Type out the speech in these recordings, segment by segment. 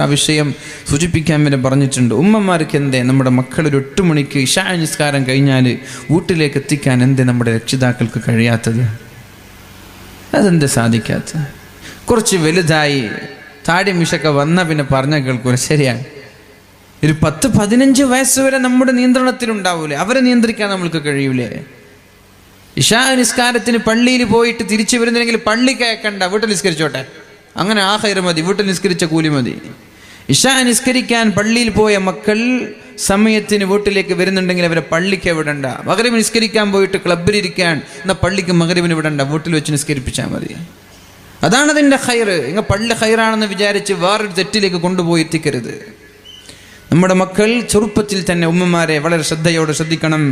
ആ വിഷയം സൂചിപ്പിക്കാൻ വരെ പറഞ്ഞിട്ടുണ്ട്. ഉമ്മമാർക്ക് എന്തേ നമ്മുടെ മക്കൾ ഒരു 8 മണിക്ക് ഇശാ നിസ്കാരം കഴിഞ്ഞാൽ വീട്ടിലേക്ക് എത്തിക്കാൻ എന്തേ നമ്മുടെ രക്ഷിതാക്കൾക്ക് കഴിയാത്തത്? അതെന്ത് സാധിക്കാത്തത്? കുറച്ച് വലുതായി താടി മിഷൊക്കെ വന്ന പിന്നെ പറഞ്ഞാൽ കേൾക്കൂല. ശരിയാണ്, ഒരു 10-15 വയസ്സ് വരെ നമ്മുടെ നിയന്ത്രണത്തിലുണ്ടാവൂലേ? അവരെ നിയന്ത്രിക്കാൻ നമ്മൾക്ക് കഴിയൂലേ? ഇശാ നിസ്കാരത്തിന് പള്ളിയിൽ പോയിട്ട് തിരിച്ചു വരുന്നില്ലെങ്കിൽ പള്ളിക്ക് അയക്കണ്ട, വീട്ടിൽ നിസ്കരിച്ചോട്ടെ, അങ്ങനെ ആ ഖൈർ മതി, വീട്ടിൽ നിസ്കരിച്ച കൂലി മതി. ഇശാ നിസ്കരിക്കാൻ പള്ളിയിൽ പോയ മക്കൾ സമയത്തിന് വീട്ടിലേക്ക് വരുന്നുണ്ടെങ്കിൽ അവരെ പള്ളിക്ക് വിടണ്ട. മഗ്രിബ് നിസ്കരിക്കാൻ പോയിട്ട് ക്ലബ്ബിലിരിക്കാൻ, എന്നാൽ പള്ളിക്ക് മഗ്രിബിന് വിടണ്ട, വീട്ടിൽ വെച്ച് നിസ്കരിപ്പിച്ചാൽ മതി. അതാണ് അതിൻ്റെ ഖൈർ. ഇങ്ങനെ പള്ളി ഖൈറാണെന്ന് വിചാരിച്ച് വേറൊരു തെറ്റിലേക്ക് കൊണ്ടുപോയി എത്തിക്കരുത്. നമ്മുടെ മക്കൾ ചെറുപ്പത്തിൽ തന്നെ ഉമ്മമാരെ വളരെ ശ്രദ്ധയോടെ ശ്രദ്ധിക്കണം.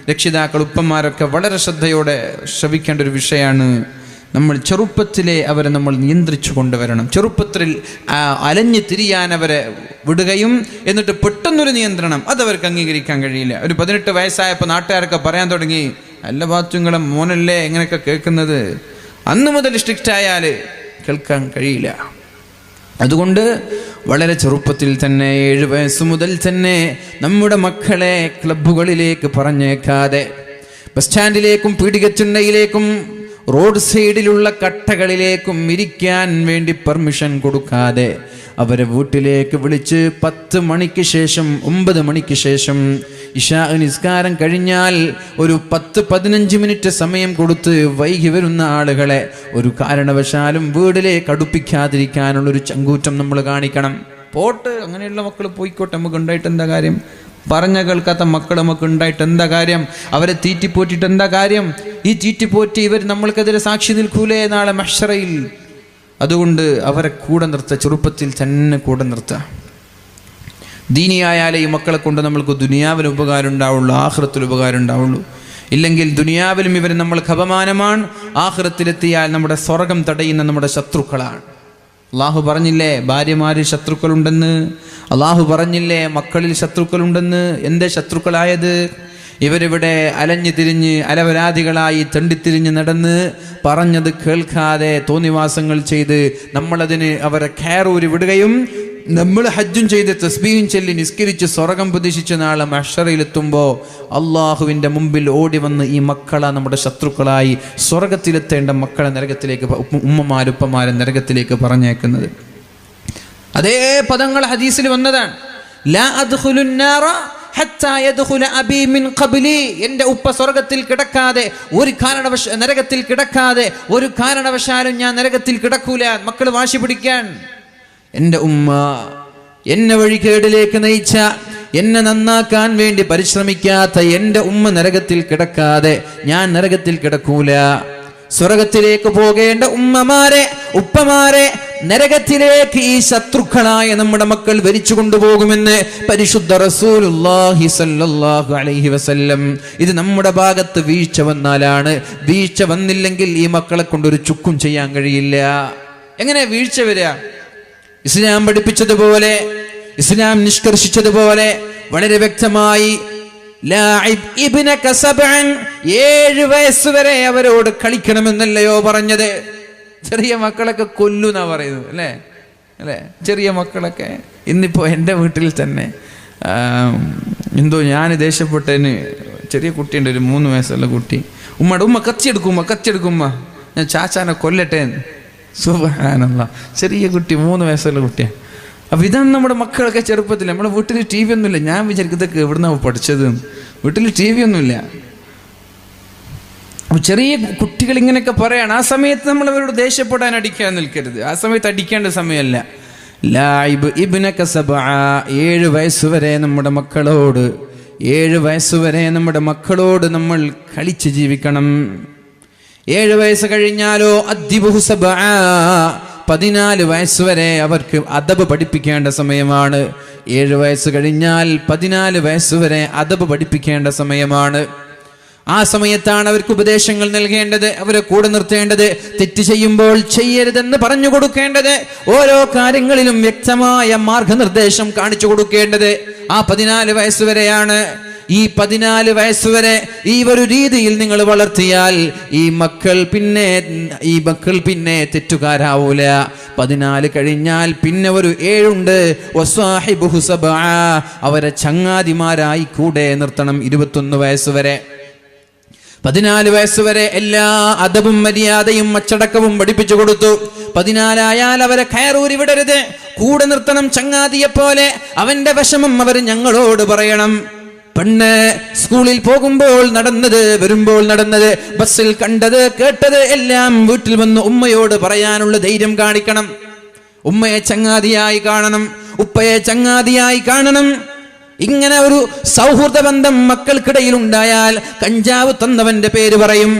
രക്ഷിതാക്കൾ, ഉപ്പന്മാരൊക്കെ വളരെ ശ്രദ്ധയോടെ ശ്രവിക്കേണ്ട ഒരു വിഷയമാണ്. നമ്മൾ ചെറുപ്പത്തിലെ അവരെ നമ്മൾ നിയന്ത്രിച്ചു കൊണ്ടുവരണം. ചെറുപ്പത്തിൽ അലഞ്ഞു തിരിയാൻ അവരെ വിടുകയും എന്നിട്ട് പെട്ടെന്നൊരു നിയന്ത്രണം അതവർക്ക് അംഗീകരിക്കാൻ കഴിയില്ല. ഒരു 18 വയസ്സായപ്പോൾ നാട്ടുകാരൊക്കെ പറയാൻ തുടങ്ങി, അല്ല ബാത്തുങ്ങളെ മോനല്ലേ എങ്ങനെയൊക്കെ കേൾക്കുന്നത്. അന്ന് മുതൽ സ്ട്രിക്റ്റ് ആയാൽ കേൾക്കാൻ കഴിയില്ല. അതുകൊണ്ട് വളരെ ചെറുപ്പത്തിൽ തന്നെ 7 വയസ്സ് മുതൽ തന്നെ നമ്മുടെ മക്കളെ ക്ലബ്ബുകളിലേക്ക് പറഞ്ഞേക്കാതെ, ബസ് സ്റ്റാൻഡിലേക്കും പീടികച്ചുണ്ടയിലേക്കും റോഡ് സൈഡിലുള്ള കട്ടകളിലേക്കും ഇരിക്കാൻ വേണ്ടി പെർമിഷൻ കൊടുക്കാതെ അവരെ വീട്ടിലേക്ക് വിളിച്ച് 10 മണിക്ക് ശേഷം 9 മണിക്ക് ശേഷം ഇശാ നിസ്കാരം കഴിഞ്ഞാൽ ഒരു 10-15 മിനിറ്റ് സമയം കൊടുത്ത് വൈകി വരുന്ന ആളുകളെ ഒരു കാരണവശാലും വീട്ടിലേക്ക് അടുപ്പിക്കാതിരിക്കാനുള്ളൊരു ചങ്കൂറ്റം നമ്മൾ കാണിക്കണം. പോട്ട്, അങ്ങനെയുള്ള മക്കൾ പോയിക്കോട്ടെ, നമുക്ക് ഉണ്ടായിട്ട് എന്താ കാര്യം? പറഞ്ഞ കേൾക്കാത്ത മക്കൾ നമുക്ക് ഉണ്ടായിട്ട് എന്താ കാര്യം? അവരെ തീറ്റിപ്പോറ്റിട്ട് എന്താ കാര്യം? ഈ തീറ്റിപ്പോറ്റി ഇവർ നമ്മൾക്കെതിരെ സാക്ഷി നിൽക്കൂലേ നാളെ മഹ്ശറയിൽ? അതുകൊണ്ട് അവരെ കൂടെ നിർത്തുക, ചെറുപ്പത്തിൽ തന്നെ കൂടെ നിർത്തുക. ദീനിയായാലേ ഈ മക്കളെ കൊണ്ട് നമ്മൾക്ക് ദുനിയാവിൽ ഉപകാരം ഉണ്ടാവുള്ളൂ, ആഖിറത്തിൽ ഉപകാരം ഉണ്ടാവുള്ളൂ. ഇല്ലെങ്കിൽ ദുനിയാവിലും ഇവർ നമ്മൾക്ക് അപമാനമാണ്, ആഖിറത്തിലെത്തിയാൽ നമ്മുടെ സ്വർഗം തടയുന്ന നമ്മുടെ ശത്രുക്കളാണ്. അള്ളാഹു പറഞ്ഞില്ലേ ഭാര്യമാരിൽ ശത്രുക്കളുണ്ടെന്ന്? അള്ളാഹു പറഞ്ഞില്ലേ മക്കളിൽ ശത്രുക്കളുണ്ടെന്ന്? എന്തേ ശത്രുക്കളായത്? ഇവരിവിടെ അലഞ്ഞു തിരിഞ്ഞ് അലവരാധികളായി തെണ്ടിത്തിരിഞ്ഞ് നടന്ന് പറഞ്ഞത് കേൾക്കാതെ തോന്നിവാസങ്ങൾ ചെയ്ത് നമ്മളതിന് അവരെ കയറൂരി വിടുകയും നമ്മൾ ഹജ്ജും ചെയ്ത് തസ്ബീഹും ചൊല്ലി നിസ്കരിച്ച് സ്വർഗം പ്രതീക്ഷിച്ച് നാളെ മഹ്ശറയിലെത്തുമ്പോൾ അള്ളാഹുവിൻ്റെ മുമ്പിൽ ഓടി വന്ന് ഈ മക്കളെ നമ്മുടെ ശത്രുക്കളായി സ്വർഗത്തിലെത്തേണ്ട മക്കളെ നരകത്തിലേക്ക്, ഉമ്മമാരുപ്പമാരെ നരകത്തിലേക്ക് പറഞ്ഞേക്കുന്നത്. അതേ പദങ്ങൾ ഹദീസിൽ വന്നതാണ്. ലാ അദ്ഖുലുൻ നാറ ഹത്താ യദ്ഖുല അബീ മിൻ ഖബ്ലി. എൻ്റെ ഉപ്പ സ്വർഗത്തിൽ കിടക്കാതെ നരകത്തിൽ കിടക്കാതെ ഒരു കാരണവശാലും ഞാൻ നരകത്തിൽ കിടക്കൂല. മക്കൾ വാശി പിടിക്കാൻ, എൻ്റെ ഉമ്മ എന്നെ വഴികേടിലേക്ക് നയിച്ച, എന്നെ നന്നാക്കാൻ വേണ്ടി പരിശ്രമിക്കാത്ത എൻ്റെ ഉമ്മ നരകത്തിൽ കിടക്കാതെ ഞാൻ നരകത്തിൽ കിടക്കൂല. സ്വർഗത്തിലേക്ക് പോകേണ്ട ഉമ്മമാരെ, ഉപ്പമാരെ നരകത്തിലേക്ക് ഈ ശത്രുക്കളായ നമ്മുടെ മക്കൾ വലിച്ചു കൊണ്ടുപോകുമെന്ന് പരിശുദ്ധ റസൂലുള്ളാഹി സ്വല്ലല്ലാഹു അലൈഹി വസല്ലം. ഇത് നമ്മുടെ ഭാഗത്ത് വീഴ്ച വന്നാലാണ്. വീഴ്ച വന്നില്ലെങ്കിൽ ഈ മക്കളെ കൊണ്ടൊരു ചുക്കും ചെയ്യാൻ കഴിയില്ല. എങ്ങനെ വീഴ്ച വരിക? ഇസ്ലാം പഠിപ്പിച്ചതുപോലെ, ഇസ്ലാം നിഷ്കർഷിച്ചതുപോലെ വളരെ വ്യക്തമായി 7 വയസ്സ് വരെ അവരോട് കളിക്കണമെന്നല്ലയോ പറഞ്ഞത്? ചെറിയ മക്കളൊക്കെ കൊല്ലുന്നാ പറയുന്നത്, അല്ലേ? ചെറിയ മക്കളൊക്കെ. ഇന്നിപ്പോൾ എൻ്റെ വീട്ടിൽ തന്നെ എന്തോ ഞാൻ ദേഷ്യപ്പെട്ടതിന് ചെറിയ കുട്ടിയുണ്ട്, ഒരു 3 വയസ്സുള്ള കുട്ടി. ഉമ്മ കത്തിയെടുക്കുമ്മ ഞാൻ ചാച്ചാനെ കൊല്ലട്ടെ. സുബ്ഹാനല്ലാഹ്, ചെറിയ കുട്ടി, 3 വയസ്സുള്ള കുട്ടിയാണ്. അപ്പം ഇതാണ് നമ്മുടെ മക്കളൊക്കെ ചെറുപ്പത്തിൽ. നമ്മുടെ വീട്ടിൽ TV ഒന്നുമില്ല. ഞാൻ വിചാരിക്കുന്നതൊക്കെ എവിടുന്നാണ് പഠിച്ചത്? വീട്ടിൽ TV ഒന്നുമില്ല. അപ്പം ചെറിയ കുട്ടികൾ ഇങ്ങനെയൊക്കെ പറയാണ്. ആ സമയത്ത് നമ്മൾ അവരോട് ദേഷ്യപ്പെടാൻ, അടിക്കാൻ നിൽക്കരുത്. ആ സമയത്ത് അടിക്കേണ്ട സമയമല്ല. ലാഇബ് ഇബ്നക സബ്അ, 7 വയസ്സ് വരെ നമ്മുടെ മക്കളോട്, 7 വയസ്സ് വരെ നമ്മുടെ മക്കളോട് നമ്മൾ കളിച്ച് ജീവിക്കണം. 7 വയസ്സ് കഴിഞ്ഞാലോ അദ്ദിബുഹു സബ്അ, 14 വയസ്സ് വരെ അവർക്ക് അദബ് പഠിപ്പിക്കേണ്ട സമയമാണ്. 7 വയസ്സ് കഴിഞ്ഞാൽ 14 വയസ്സ് വരെ അദബ് പഠിപ്പിക്കേണ്ട സമയമാണ്. ആ സമയത്താണ് അവർക്ക് ഉപദേശങ്ങൾ നൽകേണ്ടത്, അവരെ കൂടെ നിർത്തേണ്ടത്, തെറ്റ് ചെയ്യുമ്പോൾ ചെയ്യരുതെന്ന് പറഞ്ഞു കൊടുക്കേണ്ടത്, ഓരോ കാര്യങ്ങളിലും വ്യക്തമായ മാർഗനിർദ്ദേശം കാണിച്ചു കൊടുക്കേണ്ടത് ആ 14 വയസ്സ് വരെയാണ്. ഈ 14 വയസ്സുവരെ ഈ ഒരു രീതിയിൽ നിങ്ങൾ വളർത്തിയാൽ ഈ മക്കൾ പിന്നെ തെറ്റുകാരാവൂല. 14 കഴിഞ്ഞാൽ പിന്നെ ഒരു 7 ഉണ്ട്. വസ്വാഹിബുഹു സബ്ആ, അവരെ ചങ്ങാതിമാരായി കൂടെ നിർത്തണം. 21 വയസ്സുവരെ 14 വയസ്സുവരെ എല്ലാ അദബും മര്യാദയും അച്ചടക്കവും പഠിപ്പിച്ചു കൊടുത്തു. 14 ആയാൽ അവരെ കയറൂരി വിടരുത്, കൂടെ നിർത്തണം ചങ്ങാതിയെപ്പോലെ. അവന്റെ വിഷമം അവർ ഞങ്ങളോട് പറയണം. പെണ്ണ് സ്കൂളിൽ പോകുമ്പോൾ നടന്നത്, വരുമ്പോൾ നടന്നത്, ബസ്സിൽ കണ്ടത് കേട്ടത് എല്ലാം വീട്ടിൽ വന്ന് ഉമ്മയോട് പറയാനുള്ള ധൈര്യം കാണിക്കണം. ഉമ്മയെ ചങ്ങാതിയായി കാണണം, ഉപ്പയെ ചങ്ങാതിയായി കാണണം. ഇങ്ങനെ ഒരു സൗഹൃദ ബന്ധം മക്കൾക്കിടയിൽ ഉണ്ടായാൽ കഞ്ചാവ് തന്നവന്റെ പേര് പറയും,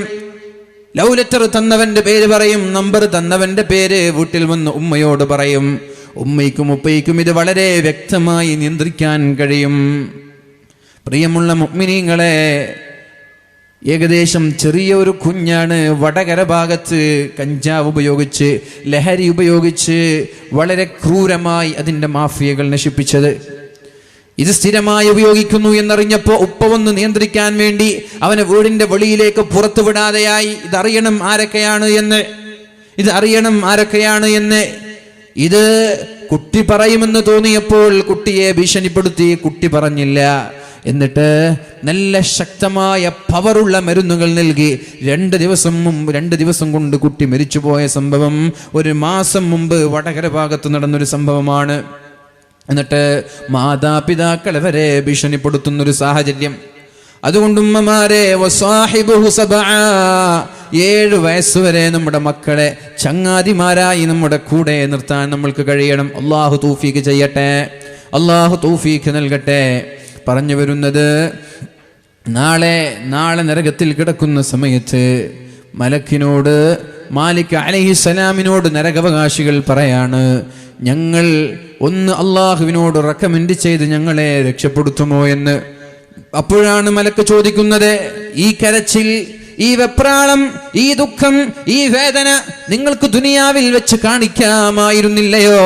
ലവ് ലെറ്റർ തന്നവന്റെ പേര് പറയും, നമ്പർ തന്നവന്റെ പേര് വീട്ടിൽ വന്ന് ഉമ്മയോട് പറയും. ഉമ്മയ്ക്കും ഉപ്പയ്ക്കും ഇത് വളരെ വ്യക്തമായി നിയന്ത്രിക്കാൻ കഴിയും. പ്രിയമുള്ള മുഅ്മിനീങ്ങളെ, ഏകദേശം ചെറിയ ഒരു കുഞ്ഞാണ് വടകര ഭാഗത്ത് കഞ്ചാവ് ഉപയോഗിച്ച്, ലഹരി ഉപയോഗിച്ച് വളരെ ക്രൂരമായി അതിൻ്റെ മാഫിയകൾ നശിപ്പിച്ചത്. ഇത് സ്ഥിരമായി ഉപയോഗിക്കുന്നു എന്നറിഞ്ഞപ്പോൾ ഉപ്പ ഒന്ന് നിയന്ത്രിക്കാൻ വേണ്ടി അവനെ വീടിന്റെ വെളിയിലേക്ക് പുറത്തു വിടാതെയായി. ഇതറിയണം ആരൊക്കെയാണ് എന്ന്. ഇത് കുട്ടി പറയുമെന്ന് തോന്നിയപ്പോൾ കുട്ടിയെ ഭീഷണിപ്പെടുത്തി. കുട്ടി പറഞ്ഞില്ല. എന്നിട്ട് നല്ല ശക്തമായ പവറുള്ള മരുന്നുകൾ നൽകി 2 ദിവസം കൊണ്ട് കുട്ടി മരിച്ചുപോയ സംഭവം 1 മാസം മുമ്പ് വടകര ഭാഗത്ത് നടന്നൊരു സംഭവമാണ്. എന്നിട്ട് മാതാപിതാക്കളെ വരെ ഭീഷണിപ്പെടുത്തുന്നൊരു സാഹചര്യം. അതുകൊണ്ട് ഉമ്മമാരെ, 7 വയസ്സുവരെ നമ്മുടെ മക്കളെ ചങ്ങാതിമാരായി നമ്മുടെ കൂടെ നിർത്താൻ നമ്മൾക്ക് കഴിയണം. അള്ളാഹു തൗഫീഖ് ചെയ്യട്ടെ, അള്ളാഹു തൗഫീഖ് നൽകട്ടെ. പറഞ്ഞു വരുന്നത്, നാളെ നരകത്തിൽ കിടക്കുന്ന സമയത്ത് മലക്കിനോട്, മാലിക് അലൈഹിസ്സലാമിനോട് നരകാവകാശികൾ പറയാണ്, ഞങ്ങൾ ഒന്ന് അള്ളാഹുവിനോട് റെക്കമെൻഡ് ചെയ്ത് ഞങ്ങളെ രക്ഷപ്പെടുത്തുമോ എന്ന്. അപ്പോഴാണ് മലക്ക് ചോദിക്കുന്നത്, ഈ കരച്ചിൽ, ഈ വെപ്രാളം, ഈ ദുഃഖം, ഈ വേദന നിങ്ങൾക്ക് ദുനിയാവിൽ വെച്ച് കാണിക്കാമായിരുന്നില്ലയോ?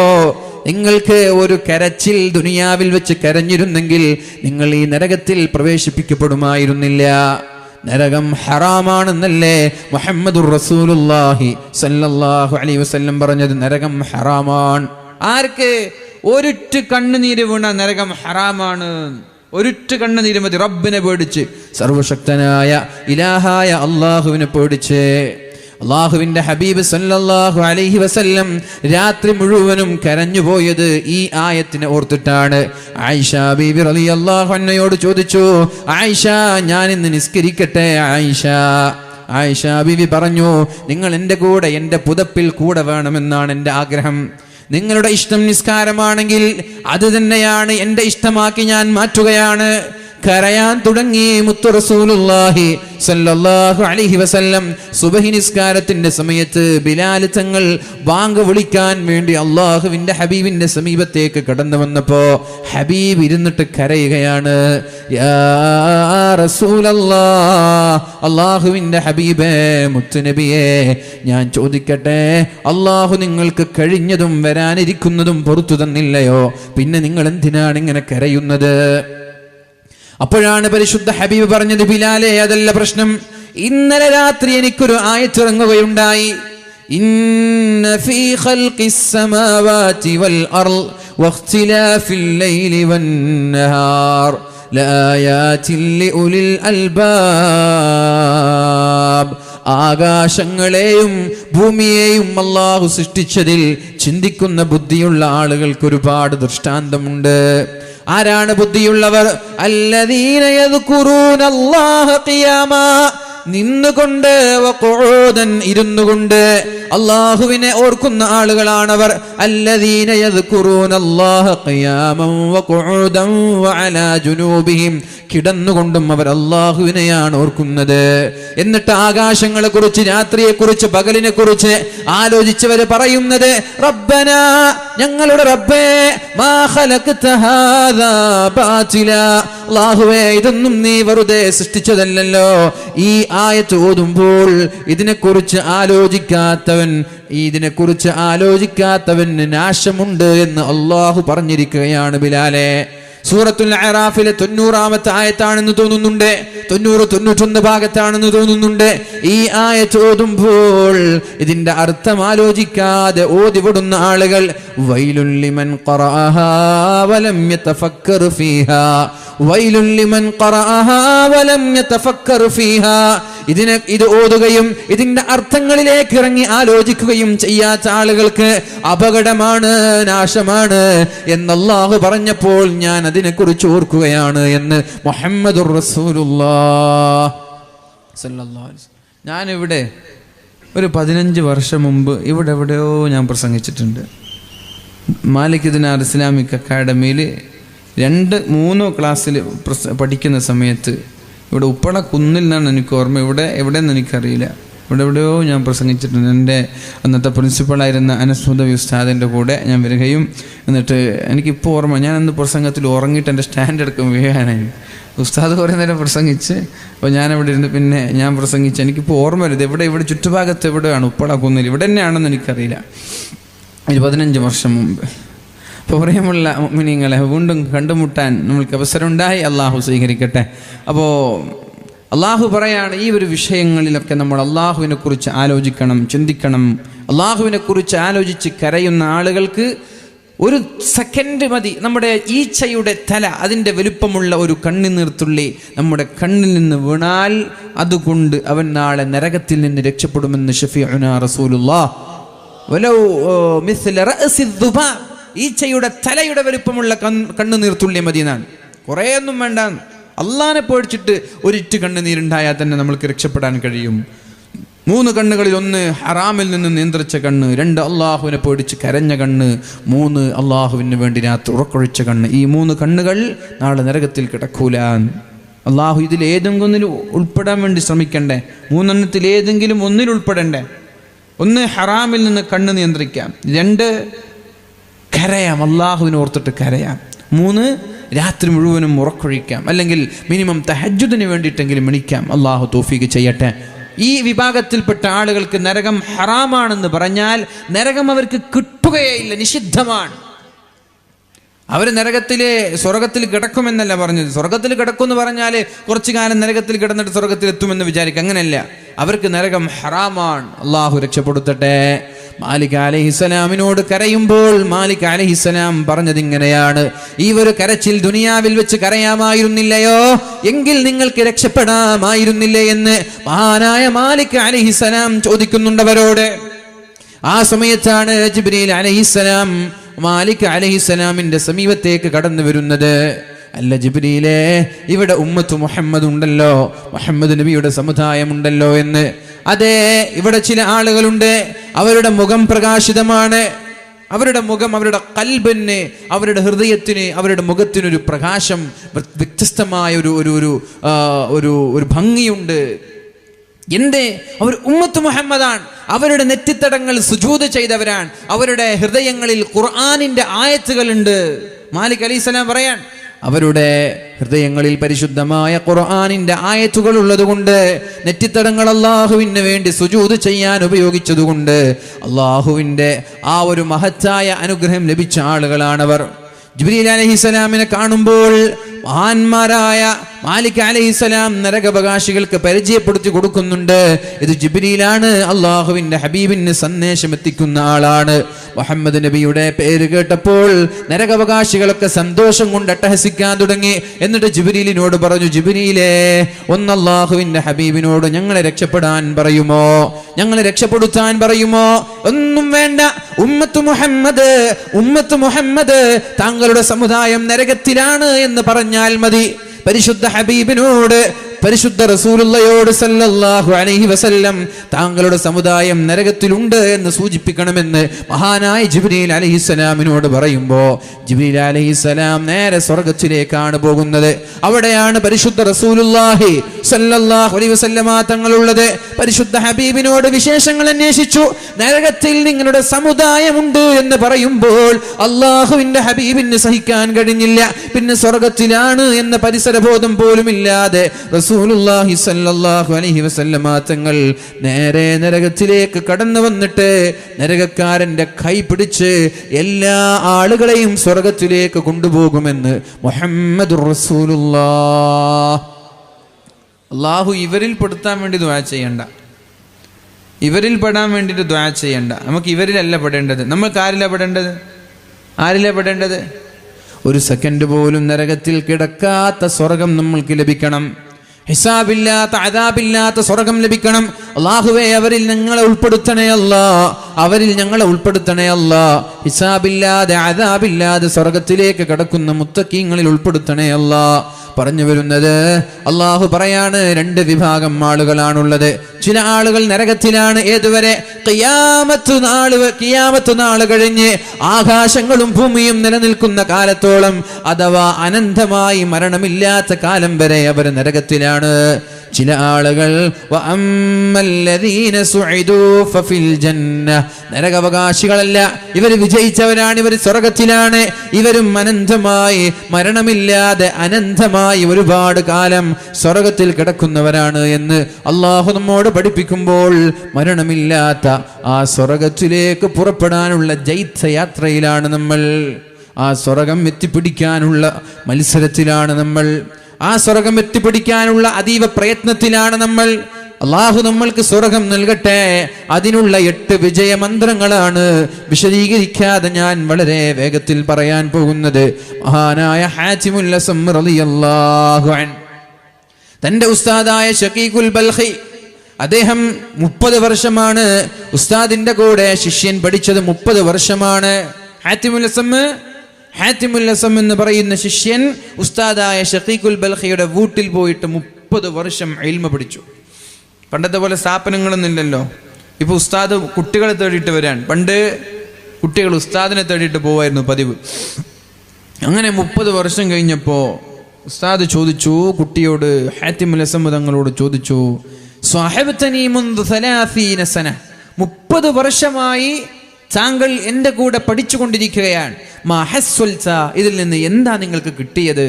നിങ്ങൾക്ക് ഒരു കരച്ചിൽ ദുനിയാവിൽ വെച്ച് കരഞ്ഞിരുന്നെങ്കിൽ നിങ്ങൾ ഈ നരകത്തിൽ പ്രവേശിപ്പിക്കപ്പെടുമായിരുന്നില്ല. നരകം ഹറാമാണെന്നല്ലേ മുഹമ്മദുർ റസൂലുള്ളാഹി സല്ലല്ലാഹു അലൈഹി വസല്ലം പറഞ്ഞത്? നരകം ഹറാമാണ്. ആർക്ക്? ഒരിറ്റ് കണ്ണുനീര് വീണ നരകം ഹറാമാണ്. ഒരിറ്റ് കണ്ണുനീര് മതി. റബ്ബിനെ പേടിച്ച്, സർവശക്തനായ ഇലാഹായ അള്ളാഹുവിനെ പേടിച്ച്. അള്ളാഹുവിന്റെ ഹബീബ് സല്ലല്ലാഹു അലൈഹി വസല്ലം രാത്രി മുഴുവനും കരഞ്ഞുപോയത് ഈ ആയത്തിനെ ഓർത്തിട്ടാണ്. ആയിഷ ബീബി റളിയല്ലാഹു അൻഹയോട് ചോദിച്ചു, ആയിഷ, ഞാൻ ഇന്ന് നിസ്കരിക്കട്ടെ? ആയിഷ ബീബി പറഞ്ഞു, നിങ്ങൾ എൻ്റെ കൂടെ, എൻ്റെ പുതപ്പിൽ കൂടെ വേണമെന്നാണ് എൻ്റെ ആഗ്രഹം. നിങ്ങളുടെ ഇഷ്ടം നിസ്കാരമാണെങ്കിൽ അത് തന്നെയാണ് എൻ്റെ ഇഷ്ടമാക്കി ഞാൻ മാറ്റുകയാണ്. കരയാൻ തുടങ്ങി മുത്തു റസൂലുള്ളാഹി സല്ലല്ലാഹു അലൈഹി വസല്ലം. സുബഹി നിസ്കാരത്തിന്റെ സമയത്ത് ബിലാൽ തങ്ങൾ ബാങ്ക് വിളിക്കാൻ വേണ്ടി അള്ളാഹുവിന്റെ ഹബീബിന്റെ സമീപത്തേക്ക് കടന്നു വന്നപ്പോ ഹബീബ് ഇരുന്നിട്ട് കരയുകയാണ്. യാ റസൂലല്ലാഹ്, അള്ളാഹുവിന്റെ ഹബീബേ, മുത്തുനബിയെ, ഞാൻ ചോദിക്കട്ടെ, അള്ളാഹു നിങ്ങൾക്ക് കഴിഞ്ഞതും വരാനിരിക്കുന്നതും പുറത്തു തന്നില്ലയോ? പിന്നെ നിങ്ങൾ എന്തിനാണ് ഇങ്ങനെ കരയുന്നത്? അപ്പോഴാണ് പരിശുദ്ധ ഹബീബ് പറഞ്ഞത്, ബിലാലെ, അതല്ല പ്രശ്നം. ഇന്നലെ രാത്രി എനിക്കൊരു ആയത്ത് ഇറങ്ങുകയുണ്ടായി. ഇന്ന ഫീ ഖൽഖിസ് സമാവാതി വൽ അർള് വഖ്തിലാഫിൽ ലൈലി വന്നഹാർ ലആയാതിൻ ലിഉലിൽ അൽബാബ്. ആകാശങ്ങളെയും ഭൂമിയെയും അല്ലാഹു സൃഷ്ടിച്ചതിൽ ചിന്തിക്കുന്ന ബുദ്ധിയുള്ള ആളുകൾക്ക് ഒരുപാട് ദൃഷ്ടാന്തമുണ്ട്. ആരാണ് ബുദ്ധിയുള്ളവർ? അല്ലദീന യദ്കുറൂന അല്ലാഹ ഖിയാമാ, നിന്നുകൊണ്ട്, വഖുഊദൻ, ഇരുന്നുകൊണ്ട് അല്ലാഹുവിനെ ഓർക്കുന്ന ആളുകളാണവർ. അല്ലദീന യദ്കുറൂന അല്ലാഹ ഖിയാമൻ വഖുഊദൻ വഅലാ ജുനൂബിഹിം, കിടന്നുകൊണ്ടും അവർ അല്ലാഹുവിനെയാണ് ഓർക്കുന്നത്. എന്നിട്ട് ആകാശങ്ങളെ കുറിച്ച്, രാത്രിയെ കുറിച്ച്, പകലിനെ കുറിച്ച് ആലോചിച്ചവർ പറയുന്നത്, റബ്ബനാ, ഞങ്ങളുടെ റബ്ബേ, മാ ഖലഖത ഹാദാ ബാതിലാ, അല്ലാഹുവേ, ഇതൊന്നും നീ വെറുതെ സൃഷ്ടിച്ചതല്ലല്ലോ. ഈ ആയത്ത് ഓതുമ്പോൾ ഇതിനെക്കുറിച്ച് ആലോചിക്കാത്തവന് നാശമുണ്ട് എന്ന് അള്ളാഹു പറഞ്ഞിരിക്കുകയാണ്. ബിലാലെ, സൂറത്തുൽ അറാഫിലെ 90-ാമത്തെ ആയത്താണെന്ന് തോന്നുന്നുണ്ട്, 90-91 ഭാഗത്താണെന്ന് തോന്നുന്നുണ്ട്. ഈ ആയത്ത് ഓതുമ്പോൾ ഇതിന്റെ അർത്ഥം ആലോചിക്കാതെ ഓതിവിടുന്ന ആളുകൾ വൈലുൽ ലിമൻ ഖറഅഹാ വലം യതഫക്കർ ഫീഹാ, വൈലുൽ ലിമൻ ഖറഅഹാ വലം യതഫക്കർ ഫീഹാ. ഇത് ഓതുകയും ഇതിന്റെ അർത്ഥങ്ങളിലേക്ക് ഇറങ്ങി ആലോചിക്കുകയും ചെയ്യാത്ത ആളുകൾക്ക് അപകടമാണ്, നാശമാണ് എന്ന് അല്ലാഹു പറഞ്ഞപ്പോൾ ഞാൻ അതിനെക്കുറിച്ച് ഓർക്കുകയാണ് എന്ന് മുഹമ്മദുർ റസൂലുള്ളാഹ് സല്ലല്ലാഹു അലൈഹി വസല്ലം. ഞാനിവിടെ ഒരു 15 വർഷം മുമ്പ് ഇവിടെ എവിടെയോ ഞാൻ പ്രസംഗിച്ചിട്ടുണ്ട്. മാലിക് ദിനാർ ഇസ്ലാമിക് അക്കാഡമിയിൽ 2-3 ക്ലാസ്സിൽ പഠിക്കുന്ന സമയത്ത് ഇവിടെ ഉപ്പള കുന്നിൽ നിന്നാണ് എനിക്ക് ഓർമ്മ, ഇവിടെ എവിടെയെന്ന് എനിക്കറിയില്ല, ഇവിടെ എവിടെയോ ഞാൻ പ്രസംഗിച്ചിട്ടുണ്ട്. എൻ്റെ അന്നത്തെ പ്രിൻസിപ്പളായിരുന്ന അനസ് ഹുദവി ഉസ്താദിൻ്റെ കൂടെ ഞാൻ വരികയും എന്നിട്ട് എനിക്കിപ്പോൾ ഓർമ്മ, ഞാൻ അന്ന് പ്രസംഗത്തിൽ ഉറങ്ങിയിട്ട് എൻ്റെ സ്റ്റാൻഡ് എടുക്കും വീഴാനായി. ഉസ്താദ് കുറേ നേരം പ്രസംഗിച്ച് അപ്പോൾ ഞാനവിടെ ഇരുന്ന് പിന്നെ ഞാൻ പ്രസംഗിച്ച് എനിക്കിപ്പോൾ ഓർമ്മ വരുത് ഇവിടെ ചുറ്റുഭാഗത്ത് എവിടെയാണ് ഉപ്പള കുന്നിൽ, ഇവിടെ തന്നെയാണെന്ന് എനിക്കറിയില്ല. ഒരു 15 വർഷം മുമ്പ്. അപ്പോൾ പ്രിയമുള്ള മുഅ്മിനീങ്ങളെ, വീണ്ടും കണ്ടുമുട്ടാൻ നമ്മൾക്ക് അവസരമുണ്ടായി, അള്ളാഹു സ്വീകരിക്കട്ടെ. അപ്പോൾ അള്ളാഹു പറയാണ്, ഈ ഒരു വിഷയങ്ങളിലൊക്കെ നമ്മൾ അള്ളാഹുവിനെ കുറിച്ച് ആലോചിക്കണം, ചിന്തിക്കണം. അള്ളാഹുവിനെ കുറിച്ച് ആലോചിച്ച് കരയുന്ന ആളുകൾക്ക് ഒരു സെക്കൻഡ് മതി. നമ്മുടെ ഈച്ചയുടെ തല, അതിൻ്റെ വലുപ്പമുള്ള ഒരു കണ്ണുനീർത്തുള്ളി നമ്മുടെ കണ്ണിൽ നിന്ന് വീണാൽ അതുകൊണ്ട് അവൻ നാളെ നരകത്തിൽ നിന്ന് രക്ഷപ്പെടുമെന്ന് ശഫീഉനാ റസൂലുള്ളാഹ്. വലൗ മിസ്ല റഅസി ദുബാബ്, ഈച്ചയുടെ തലയുടെ വലുപ്പമുള്ള കണ്ണുനീർത്തുള്ളി മതി എന്നാണ്. കുറേയൊന്നും വേണ്ട. അള്ളാനെ പേടിച്ചിട്ട് ഒരിറ്റ് കണ്ണുനീരുണ്ടായാൽ തന്നെ നമ്മൾക്ക് രക്ഷപ്പെടാൻ കഴിയും. 3 കണ്ണുകളിൽ 1 ഹറാമിൽ നിന്ന് നിയന്ത്രിച്ച കണ്ണ്, 2 അള്ളാഹുവിനെ പേടിച്ച് കരഞ്ഞ കണ്ണ്, 3 അള്ളാഹുവിന് വേണ്ടി രാത്രി ഉറക്കൊഴിച്ച കണ്ണ്. ഈ 3 കണ്ണുകൾ നാളെ നരകത്തിൽ കിടക്കൂല. അള്ളാഹു ഇതിൽ ഏതെങ്കിലും ഒന്നിൽ ഉൾപ്പെടാൻ വേണ്ടി ശ്രമിക്കണ്ടേ? 3 എണ്ണത്തിൽ ഏതെങ്കിലും ഒന്നിൽ ഉൾപ്പെടണ്ടേ? 1 ഹറാമിൽ നിന്ന് കണ്ണ് നിയന്ത്രിക്കാം, 2 കരയാം, അള്ളാഹുവിനെ ഓർത്തിട്ട് കരയാം, 3 രാത്രി മുഴുവനും ഉറക്കൊഴിക്കാം, അല്ലെങ്കിൽ മിനിമം തഹജ്ജുദിന് വേണ്ടിയിട്ടെങ്കിലും എണീക്കാം. അള്ളാഹു തൗഫീഖ് ചെയ്യട്ടെ. ഈ വിഭാഗത്തിൽപ്പെട്ട ആളുകൾക്ക് നരകം ഹറാമാണെന്ന് പറഞ്ഞാൽ നരകം അവർക്ക് കിട്ടുകയില്ല, നിഷിദ്ധമാണ്. അവർ സ്വർഗത്തിൽ കിടക്കുമെന്നല്ല പറഞ്ഞത്. സ്വർഗത്തിൽ കിടക്കുമെന്ന് പറഞ്ഞാൽ കുറച്ചു കാലം നരകത്തിൽ കിടന്നിട്ട് സ്വർഗത്തിൽ എത്തുമെന്ന് വിചാരിക്കും. അങ്ങനെയല്ല, അവർക്ക് നരകം ഹറാമാണ്. അള്ളാഹു രക്ഷപ്പെടുത്തട്ടെ. മാലിക് അലൈഹിസ്സലാമിനോട് കരയുമ്പോൾ മാലിക് അലൈഹിസ്സലാം പറഞ്ഞത് ഇങ്ങനെയാണ്: ഈ ഒരു കരച്ചിൽ ദുനിയാവിൽ വെച്ച് കരയാമായിരുന്നില്ലയോ എങ്കിൽ നിങ്ങൾക്ക് രക്ഷപ്പെടാമായിരുന്നില്ലേ എന്ന് മഹാനായ മാലിക് അലൈഹിസ്സലാം ചോദിക്കുന്നുണ്ടവരോട്. ആ സമയത്താണ് ജിബ്രീൽ അലൈഹിസ്സലാം മാലിക് അലൈഹിസ്സലാമിന്റെ സമീപത്തേക്ക് കടന്നു വരുന്നത്. അല്ല ജിബ്രീലേ, ഇവിടെ ഉമ്മത്ത് മുഹമ്മദ് ഉണ്ടല്ലോ, മുഹമ്മദ് നബിയുടെ സമുദായമുണ്ടല്ലോ എന്ന്. അതെ, ഇവിടെ ചില ആളുകളുണ്ട്, അവരുടെ മുഖം പ്രകാശിതമാണ്. അവരുടെ മുഖം, അവരുടെ ഖൽബിന്, അവരുടെ ഹൃദയത്തിന്, അവരുടെ മുഖത്തിനൊരു പ്രകാശം, വ്യത്യസ്തമായ ഒരു ഭംഗിയുണ്ട്. എന്തേ? അവർ ഉമ്മത്ത് മുഹമ്മദാണ്. അവരുടെ നെറ്റിത്തടങ്ങൾ സുജൂദ് ചെയ്തവരാണ്. അവരുടെ ഹൃദയങ്ങളിൽ ഖുർആനിന്റെ ആയത്തുകളുണ്ട്. മാലിക് അലൈഹിസ്സലാം പറയാൻ, അവരുടെ ഹൃദയങ്ങളിൽ പരിശുദ്ധമായ ഖുർആനിന്റെ ആയത്തുകൾ ഉള്ളതുകൊണ്ട്, നെറ്റിത്തടങ്ങൾ അള്ളാഹുവിന് വേണ്ടി സുജൂദ് ചെയ്യാൻ ഉപയോഗിച്ചതുകൊണ്ട് അള്ളാഹുവിന്റെ ആ ഒരു മഹത്തായ അനുഗ്രഹം ലഭിച്ച ആളുകളാണവർ. ജിബ്രീൽ അലൈഹിസ്സലാമിനെ കാണുമ്പോൾ മഹാന്മാരായ മാലിക് അലൈഹിസ്സലാം നരകാവകാശികൾക്ക് പരിചയപ്പെടുത്തി കൊടുക്കുന്നുണ്ട്. ഇത് ജിബ്രീലാണ്, അള്ളാഹുവിന്റെ ഹബീബിന് സന്ദേശം എത്തിക്കുന്ന ആളാണ്. മുഹമ്മദ് നബിയുടെ പേര് കേട്ടപ്പോൾ നരകാവകാശികളൊക്കെ സന്തോഷം കൊണ്ട് അട്ടഹസിക്കാൻ തുടങ്ങി. എന്നിട്ട് ജിബ്രീലിനോട് പറഞ്ഞു, ജിബ്രീലേ, ഒന്ന് അള്ളാഹുവിന്റെ ഹബീബിനോട് ഞങ്ങളെ രക്ഷപ്പെടാൻ പറയുമോ, ഞങ്ങളെ രക്ഷപ്പെടുത്താൻ പറയുമോ? ഒന്നും വേണ്ട, ഉമ്മത്ത് മുഹമ്മദ് താങ്കളുടെ സമുദായം നരകത്തിലാണ് എന്ന് പറഞ്ഞാൽ മതി. പരിശുദ്ധ ഹബീബിനോട്, പരിശുദ്ധ റസൂലുള്ളയോട് സല്ലല്ലാഹു അലൈഹി വസല്ലം താങ്കളുടെ സമുദായം നരകത്തിലുണ്ട് എന്ന് സൂചിപ്പിക്കണമെന്ന് മഹാനായ ജിബ്രീൽ അലൈഹിസ്സലാമിനോട് പറയുമ്പോൾ ജിബ്രീൽ അലൈഹിസ്സലാം നേരെ സ്വർഗ്ഗത്തിലേക്കാണ് പോകുന്നത്. അവിടെയാണ് പരിശുദ്ധ റസൂലുള്ളാഹി സല്ലല്ലാഹു അലൈഹി വസല്ലമ തങ്ങളുള്ളത്. പരിശുദ്ധ ഹബീബിനോട് വിശേഷങ്ങൾ അന്വേഷിച്ചു. നരകത്തിൽ നിങ്ങളുടെ സമുദായമുണ്ട് എന്ന് പറയുമ്പോൾ അള്ളാഹുവിന്റെ ഹബീബിന് സഹിക്കാൻ കഴിഞ്ഞില്ല. പിന്നെ സ്വർഗ്ഗത്തിലാണ് എന്ന പരിസരബോധം പോലും ഇല്ലാതെ റസൂലുള്ളാഹി സ്വല്ലല്ലാഹു അലൈഹി വസല്ലമ തങ്ങൾ നേരെ നരകത്തിലേക്ക് കടന്നു വന്നിട്ട് നരകക്കാരന്റെ കൈ പിടിച്ച് എല്ലാ ആളുകളെയും സ്വർഗത്തിലേക്ക് കൊണ്ടുപോകുമെന്ന് മുഹമ്മദുർ റസൂലുള്ളാഹ്. അല്ലാഹു ഇവരിൽ പെടുത്താൻ വേണ്ടി ദുആ ചെയ്യണ്ട, ഇവരിൽ പെടാൻ വേണ്ടിയിട്ട് ദുആ ചെയ്യണ്ട. നമുക്ക് ഇവരിലല്ല പെടേണ്ടത്. നമ്മൾക്ക് ആരിലാ പെടേണ്ടത്? ഒരു സെക്കൻഡ് പോലും നരകത്തിൽ കിടക്കാത്ത സ്വർഗം നമ്മൾക്ക് ലഭിക്കണം. ഹിസാബില്ലാത്ത അദാബില്ലാത്ത സ്വർഗം ലഭിക്കണം. അല്ലാഹുവേ അവരിൽ ഞങ്ങളെ ഉൾപ്പെടുത്തണേ അല്ലാ, അവരിൽ ഞങ്ങളെ ഉൾപ്പെടുത്തണേ അല്ലാ. ഹിസാബില്ലാതെ അദാബില്ലാതെ സ്വർഗത്തിലേക്ക് കടക്കുന്ന മുത്തഖീങ്ങളിൽ ഉൾപ്പെടുത്തണേ അല്ലാ. പറഞ്ഞു വരുന്നത് അല്ലാഹു പറയാണ്, രണ്ട് വിഭാഗം ആളുകളാണുള്ളത്. ചില ആളുകൾ നരകത്തിലാണ്. ഏതുവരെ? ഖിയാമത്ത് നാൾ കഴിഞ്ഞ് ആകാശങ്ങളും ഭൂമിയും നിലനിൽക്കുന്ന കാലത്തോളം, അഥവാ അനന്തമായി മരണമില്ലാത്ത കാലം വരെ അവർ നരകത്തിലാണ്. ചില ആളുകൾ നരകാവകാശികളല്ല, ഇവർ വിജയിച്ചവരാണ്, ഇവർ സ്വർഗത്തിലാണ്. ഇവരും അനന്തമായി മരണമില്ലാതെ അനന്തമായി ഒരുപാട് കാലം സ്വർഗത്തിൽ കിടക്കുന്നവരാണ് എന്ന് അള്ളാഹു നമ്മോട് പഠിപ്പിക്കുമ്പോൾ, മരണമില്ലാത്ത ആ സ്വർഗത്തിലേക്ക് പുറപ്പെടാനുള്ള ജൈത്രയാത്രയിലാണ് നമ്മൾ. ആ സ്വർഗം എത്തിപ്പിടിക്കാനുള്ള മത്സരത്തിലാണ് നമ്മൾ. ആ സ്വർഗം എത്തിപ്പിടിക്കാനുള്ള അതീവ പ്രയത്നത്തിലാണ് നമ്മൾ. അള്ളാഹു നമ്മൾക്ക് സ്വർഗം നൽകട്ടെ. അതിനുള്ള 8 വിജയമന്ത്രങ്ങളാണ് വിശദീകരിക്കാതെ ഞാൻ വളരെ വേഗത്തിൽ പറയാൻ പോകുന്നത്. മഹാനായ ഹാതിമുൽ അസ്ം റളിയല്ലാഹു അൻഹു തന്റെ ഉസ്താദായ ശഖീഖുൽ ബൽഖി, അദ്ദേഹം 30 വർഷമാണ് ഉസ്താദിന്റെ കൂടെ ശിഷ്യൻ പഠിച്ചത്. 30 വർഷമാണ്. ഹാതിമുൽ അസ്ം എന്ന് പറയുന്ന ശിഷ്യൻ ഉസ്താദായ ശഖീഖുൽ ബൽഖിയുടെ വീട്ടിൽ പോയിട്ട് 30 വർഷം ഇൽമ പഠിച്ചു. പണ്ടത്തെ പോലെ സ്ഥാപനങ്ങളൊന്നും ഇല്ലല്ലോ. ഇപ്പൊ ഉസ്താദ് കുട്ടികളെ തേടിയിട്ട് വരാൻ. പണ്ട് കുട്ടികൾ ഉസ്താദിനെ തേടിയിട്ട് പോവായിരുന്നു പതിവ്. അങ്ങനെ 30 വർഷം കഴിഞ്ഞപ്പോ ഉസ്താദ് ചോദിച്ചു കുട്ടിയോട്, ഹാതിമുൽ അസ്ം തങ്ങളോട് ചോദിച്ചു, സ്വഹബതനി മുൻദു 30 സന, 30 വർഷമായി താങ്കൾ എൻ്റെ കൂടെ പഠിച്ചുകൊണ്ടിരിക്കുകയാണ്. ഇതിൽ നിന്ന് എന്താ നിങ്ങൾക്ക് കിട്ടിയത്?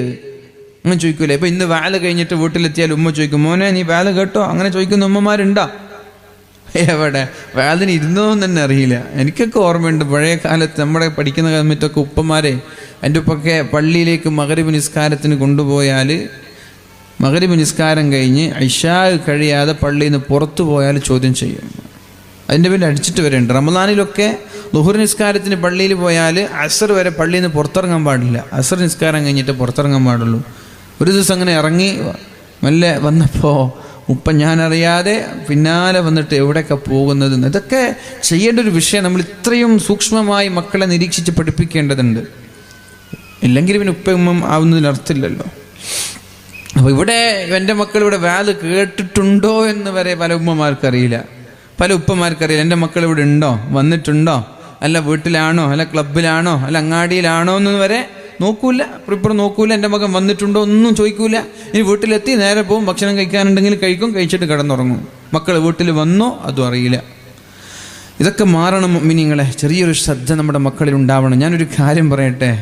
അങ്ങനെ ചോദിക്കൂലേ? ഇപ്പൊ ഇന്ന് വാല കഴിഞ്ഞിട്ട് വീട്ടിലെത്തിയാൽ ഉമ്മ ചോദിക്കും, മോനെ നീ വാല കേട്ടോ? അങ്ങനെ ചോദിക്കുന്ന ഉമ്മമാരുണ്ടോ? എവിടെ? വാലിന് ഇരുന്നോന്ന് തന്നെ അറിയില്ല. എനിക്കൊക്കെ ഓർമ്മയുണ്ട് പഴയ കാലത്ത് നമ്മുടെ പഠിക്കുന്ന സമയത്തൊക്കെ ഉപ്പമാരെ, എൻ്റെ ഉപ്പൊക്കെ പള്ളിയിലേക്ക് മഗ്‌രിബ് നിസ്കാരത്തിന് കൊണ്ടുപോയാൽ, മഗ്‌രിബ് നിസ്കാരം കഴിഞ്ഞ് ഇശാ കഴിയാതെ പള്ളിയിൽ നിന്ന് പുറത്തു പോയാൽ ചോദ്യം ചെയ്യും. അതിൻ്റെ പേരിൽ അടിച്ചിട്ട് വരെയുണ്ട്. റമദാനിലൊക്കെ ളുഹുർ നിസ്കാരത്തിന് പള്ളിയിൽ പോയാൽ അസർ വരെ പള്ളിയിൽ നിന്ന് പുറത്തിറങ്ങാൻ പാടില്ല. അസർ നിസ്കാരം കഴിഞ്ഞിട്ട് പുറത്തിറങ്ങാൻ പാടുള്ളൂ. ഒരു ദിവസം അങ്ങനെ ഇറങ്ങി മെല്ലെ വന്നപ്പോൾ ഉപ്പ ഞാനറിയാതെ പിന്നാലെ വന്നിട്ട് എവിടെയൊക്കെ പോകുന്നത്. ഇതൊക്കെ ചെയ്യേണ്ട ഒരു വിഷയം. നമ്മൾ ഇത്രയും സൂക്ഷ്മമായി മക്കളെ നിരീക്ഷിച്ച് പഠിപ്പിക്കേണ്ടതുണ്ട്. ഇല്ലെങ്കിൽ പിന്നെ ഉപ്പയും ആവുന്നതിന് അർത്ഥമില്ലല്ലോ. അപ്പോൾ ഇവിടെ എൻ്റെ മക്കൾ ഇവിടെ വാല് കേട്ടിട്ടുണ്ടോ എന്ന് വരെ പല ഉമ്മമാർക്കറിയില്ല, പല ഉപ്പമാർക്കറിയില്ല. എൻ്റെ മക്കൾ ഇവിടെ ഉണ്ടോ, വന്നിട്ടുണ്ടോ, അല്ല വീട്ടിലാണോ, അല്ല ക്ലബിലാണോ, അല്ല അങ്ങാടിയിലാണോ എന്ന് വരെ നോക്കൂല. പ്രിപ്പർ നോക്കൂല. എൻ്റെ മകൻ വന്നിട്ടുണ്ടോ ഒന്നും ചോദിക്കൂല. ഇനി വീട്ടിലെത്തി നേരെ പോവും, ഭക്ഷണം കഴിക്കാനുണ്ടെങ്കിൽ കഴിക്കും, കഴിച്ചിട്ട് കിടന്നുറങ്ങും. മക്കൾ വീട്ടിൽ വന്നോ അതും അറിയില്ല. ഇതൊക്കെ മാറണം മുഅ്മിനീങ്ങളെ. ചെറിയൊരു ശ്രദ്ധ നമ്മുടെ മക്കളിൽ ഉണ്ടാവണം. ഞാനൊരു കാര്യം പറയട്ടെ.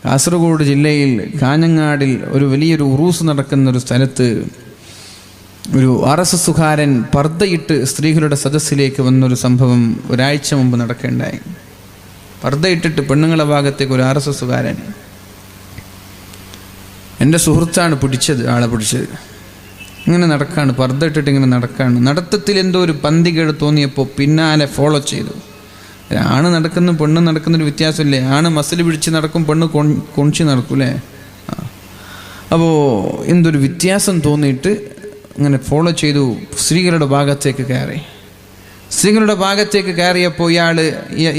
കാസർഗോഡ് ജില്ലയിൽ കാഞ്ഞങ്ങാടിൽ ഒരു വലിയൊരു ഉറൂസ് നടക്കുന്നൊരു സ്ഥലത്ത് ഒരു RSSകാരൻ പർദ്ദയിട്ട് സ്ത്രീകളുടെ സദസ്സിലേക്ക് വന്നൊരു സംഭവം ഒരാഴ്ച മുമ്പ് നടക്കുകയുണ്ടായി. പർദ്ദയിട്ടിട്ട് പെണ്ണുങ്ങളുടെ ഭാഗത്തേക്ക് ഒരു RSSകാരൻ, എൻ്റെ സുഹൃത്താണ് ആളെ പിടിച്ചത്. ഇങ്ങനെ നടക്കാണ്, പർദ്ദ ഇട്ടിട്ട് ഇങ്ങനെ നടക്കാണ്. നടത്തത്തിൽ എന്തോ ഒരു പന്തികേട് തോന്നിയപ്പോൾ പിന്നാലെ ഫോളോ ചെയ്തു. ആണ് നടക്കുന്ന പെണ്ണ് നടക്കുന്നൊരു വ്യത്യാസമില്ലേ? ആണ് മസിൽ പിടിച്ച് നടക്കും, പെണ്ണ് കൊണിച്ച് നടക്കൂലേ? അപ്പോൾ എന്തൊരു വ്യത്യാസം തോന്നിയിട്ട് അങ്ങനെ ഫോളോ ചെയ്തു. സ്ത്രീകളുടെ ഭാഗത്തേക്ക് കയറി. സ്ത്രീകളുടെ ഭാഗത്തേക്ക് കയറിയപ്പോൾ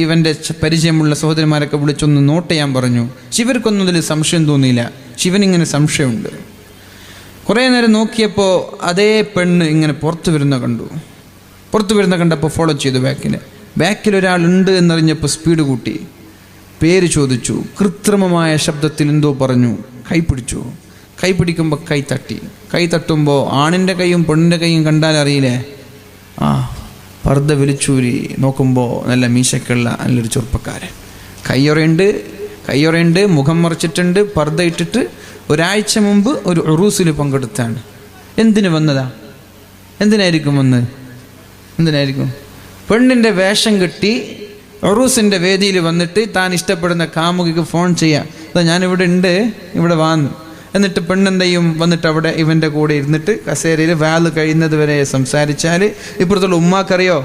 ഇവൻ്റെ പരിചയമുള്ള സഹോദരന്മാരൊക്കെ വിളിച്ചൊന്ന് നോട്ട് ചെയ്യാൻ പറഞ്ഞു. ശിവർക്കൊന്നും ഇതിൽ സംശയം തോന്നിയില്ല. ശിവനിങ്ങനെ സംശയമുണ്ട്. കുറേ നേരം നോക്കിയപ്പോൾ അതേ പെണ്ണ് ഇങ്ങനെ പുറത്തു വരുന്ന കണ്ടപ്പോൾ ഫോളോ ചെയ്തു. ബാക്കിൽ ഒരാളുണ്ട് എന്നറിഞ്ഞപ്പോൾ സ്പീഡ് കൂട്ടി. പേര് ചോദിച്ചു. കൃത്രിമമായ ശബ്ദത്തിൽ എന്തോ പറഞ്ഞു. കൈ പിടിക്കുമ്പോൾ കൈ തട്ടുമ്പോൾ ആണിൻ്റെ കൈയും പെണ്ണിൻ്റെ കൈയും കണ്ടാൽ അറിയില്ലേ? പർദ്ദ വലിച്ചൂരി നോക്കുമ്പോൾ നല്ല മീശക്കുള്ള നല്ലൊരു ചെറുപ്പക്കാരൻ. കയ്യൊറയുണ്ട്, മുഖം മറിച്ചിട്ടുണ്ട്, പർദ്ദ ഇട്ടിട്ട് ഒരാഴ്ച മുമ്പ് ഒരു ഉറൂസിൽ പങ്കെടുത്താണ്. എന്തിനു വന്നതാ? എന്തിനായിരിക്കും വന്ന്? എന്തിനായിരിക്കും? പെണ്ണിൻ്റെ വേഷം കെട്ടി ഉറൂസിൻ്റെ വേദിയിൽ വന്നിട്ട് താൻ ഇഷ്ടപ്പെടുന്ന കാമുകിക്ക് ഫോൺ ചെയ്യാം, അതാ ഞാനിവിടെ ഉണ്ട്, ഇവിടെ വാന്ന്. എന്നിട്ട് പെണ്ണെന്തെയും വന്നിട്ട് അവിടെ ഇവൻ്റെ കൂടെ ഇരുന്നിട്ട് കസേരയിൽ വാല് കഴിയുന്നത് വരെ സംസാരിച്ചാൽ ഇപ്പുറത്തുള്ള ഉമ്മാക്കറിയോ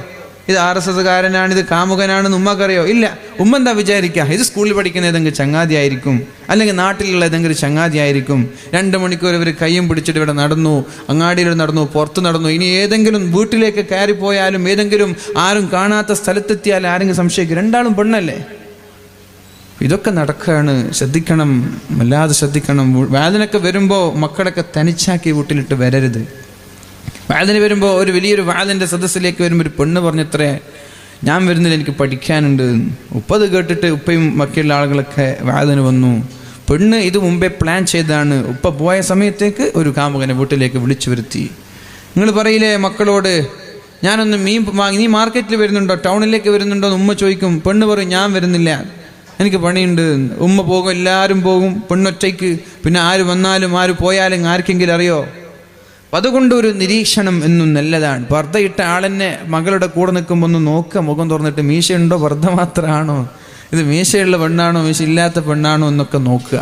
ഇത് RSSകാരനാണ്, ഇത് കാമുകനാണെന്ന് ഉമ്മക്കറിയോ? ഇല്ല. ഉമ്മ എന്താ വിചാരിക്കുക? ഇത് സ്കൂളിൽ പഠിക്കുന്ന ഏതെങ്കിലും ചങ്ങാതി ആയിരിക്കും, അല്ലെങ്കിൽ നാട്ടിലുള്ള ഏതെങ്കിലും ചങ്ങാതി ആയിരിക്കും. 2 മണിക്കൂർ ഇവർ കയ്യും പിടിച്ചിട്ട് ഇവിടെ നടന്നു, അങ്ങാടിയിൽ നടന്നു, പുറത്ത് നടന്നു. ഇനി ഏതെങ്കിലും വീട്ടിലേക്ക് കയറിപ്പോയാലും ഏതെങ്കിലും ആരും കാണാത്ത സ്ഥലത്തെത്തിയാൽ ആരെങ്കിലും സംശയിക്കും, രണ്ടാളും പെണ്ണല്ലേ? ഇതൊക്കെ നടക്കുകയാണ്. ശ്രദ്ധിക്കണം, വല്ലാതെ ശ്രദ്ധിക്കണം. വേദനയൊക്കെ വരുമ്പോൾ മക്കളൊക്കെ തനിച്ചാക്കി വീട്ടിലിട്ട് വരരുത്. വാതിന് വരുമ്പോൾ ഒരു വലിയൊരു വാതിൻ്റെ സദസ്സിലേക്ക് വരുമ്പോൾ ഒരു പെണ്ണ് പറഞ്ഞത്രേ, ഞാൻ വരുന്നില്ല, എനിക്ക് പഠിക്കാനുണ്ട്. ഉപ്പത് കേട്ടിട്ട് ഉപ്പയും ബാക്കിയുള്ള ആളുകളൊക്കെ വാതിന് വന്നു. പെണ്ണ് ഇത് മുമ്പേ പ്ലാൻ ചെയ്താണ്. ഉപ്പ പോയ സമയത്തേക്ക് ഒരു കാമുകനെ വീട്ടിലേക്ക് വിളിച്ചു വരുത്തി. നിങ്ങൾ പറയില്ലേ മക്കളോട്, ഞാനൊന്ന് മീൻ വാങ്ങി, നീ മാർക്കറ്റിൽ വരുന്നുണ്ടോ, ടൗണിലേക്ക് വരുന്നുണ്ടോ എന്ന് ഉമ്മ ചോദിക്കും. പെണ്ണ് പറയും, ഞാൻ വരുന്നില്ല, എനിക്ക് പണിയുണ്ട്. ഉമ്മ പോകും, എല്ലാവരും പോകും, പെണ്ണൊറ്റയ്ക്ക്. പിന്നെ ആര് വന്നാലും ആര് പോയാലും ആർക്കെങ്കിലും അറിയോ? അതുകൊണ്ട് ഒരു നിരീക്ഷണം എന്നും നല്ലതാണ്. പർദ്ദയിട്ട ആളെന്നെ മകളുടെ കൂടെ നിൽക്കുമ്പോൾ ഒന്ന് നോക്കുക, മുഖം തുറന്നിട്ട് മീശയുണ്ടോ, പർദ്ദ മാത്രമാണോ, ഇത് മീശയുള്ള പെണ്ണാണോ മീശ ഇല്ലാത്ത പെണ്ണാണോ എന്നൊക്കെ നോക്കുക.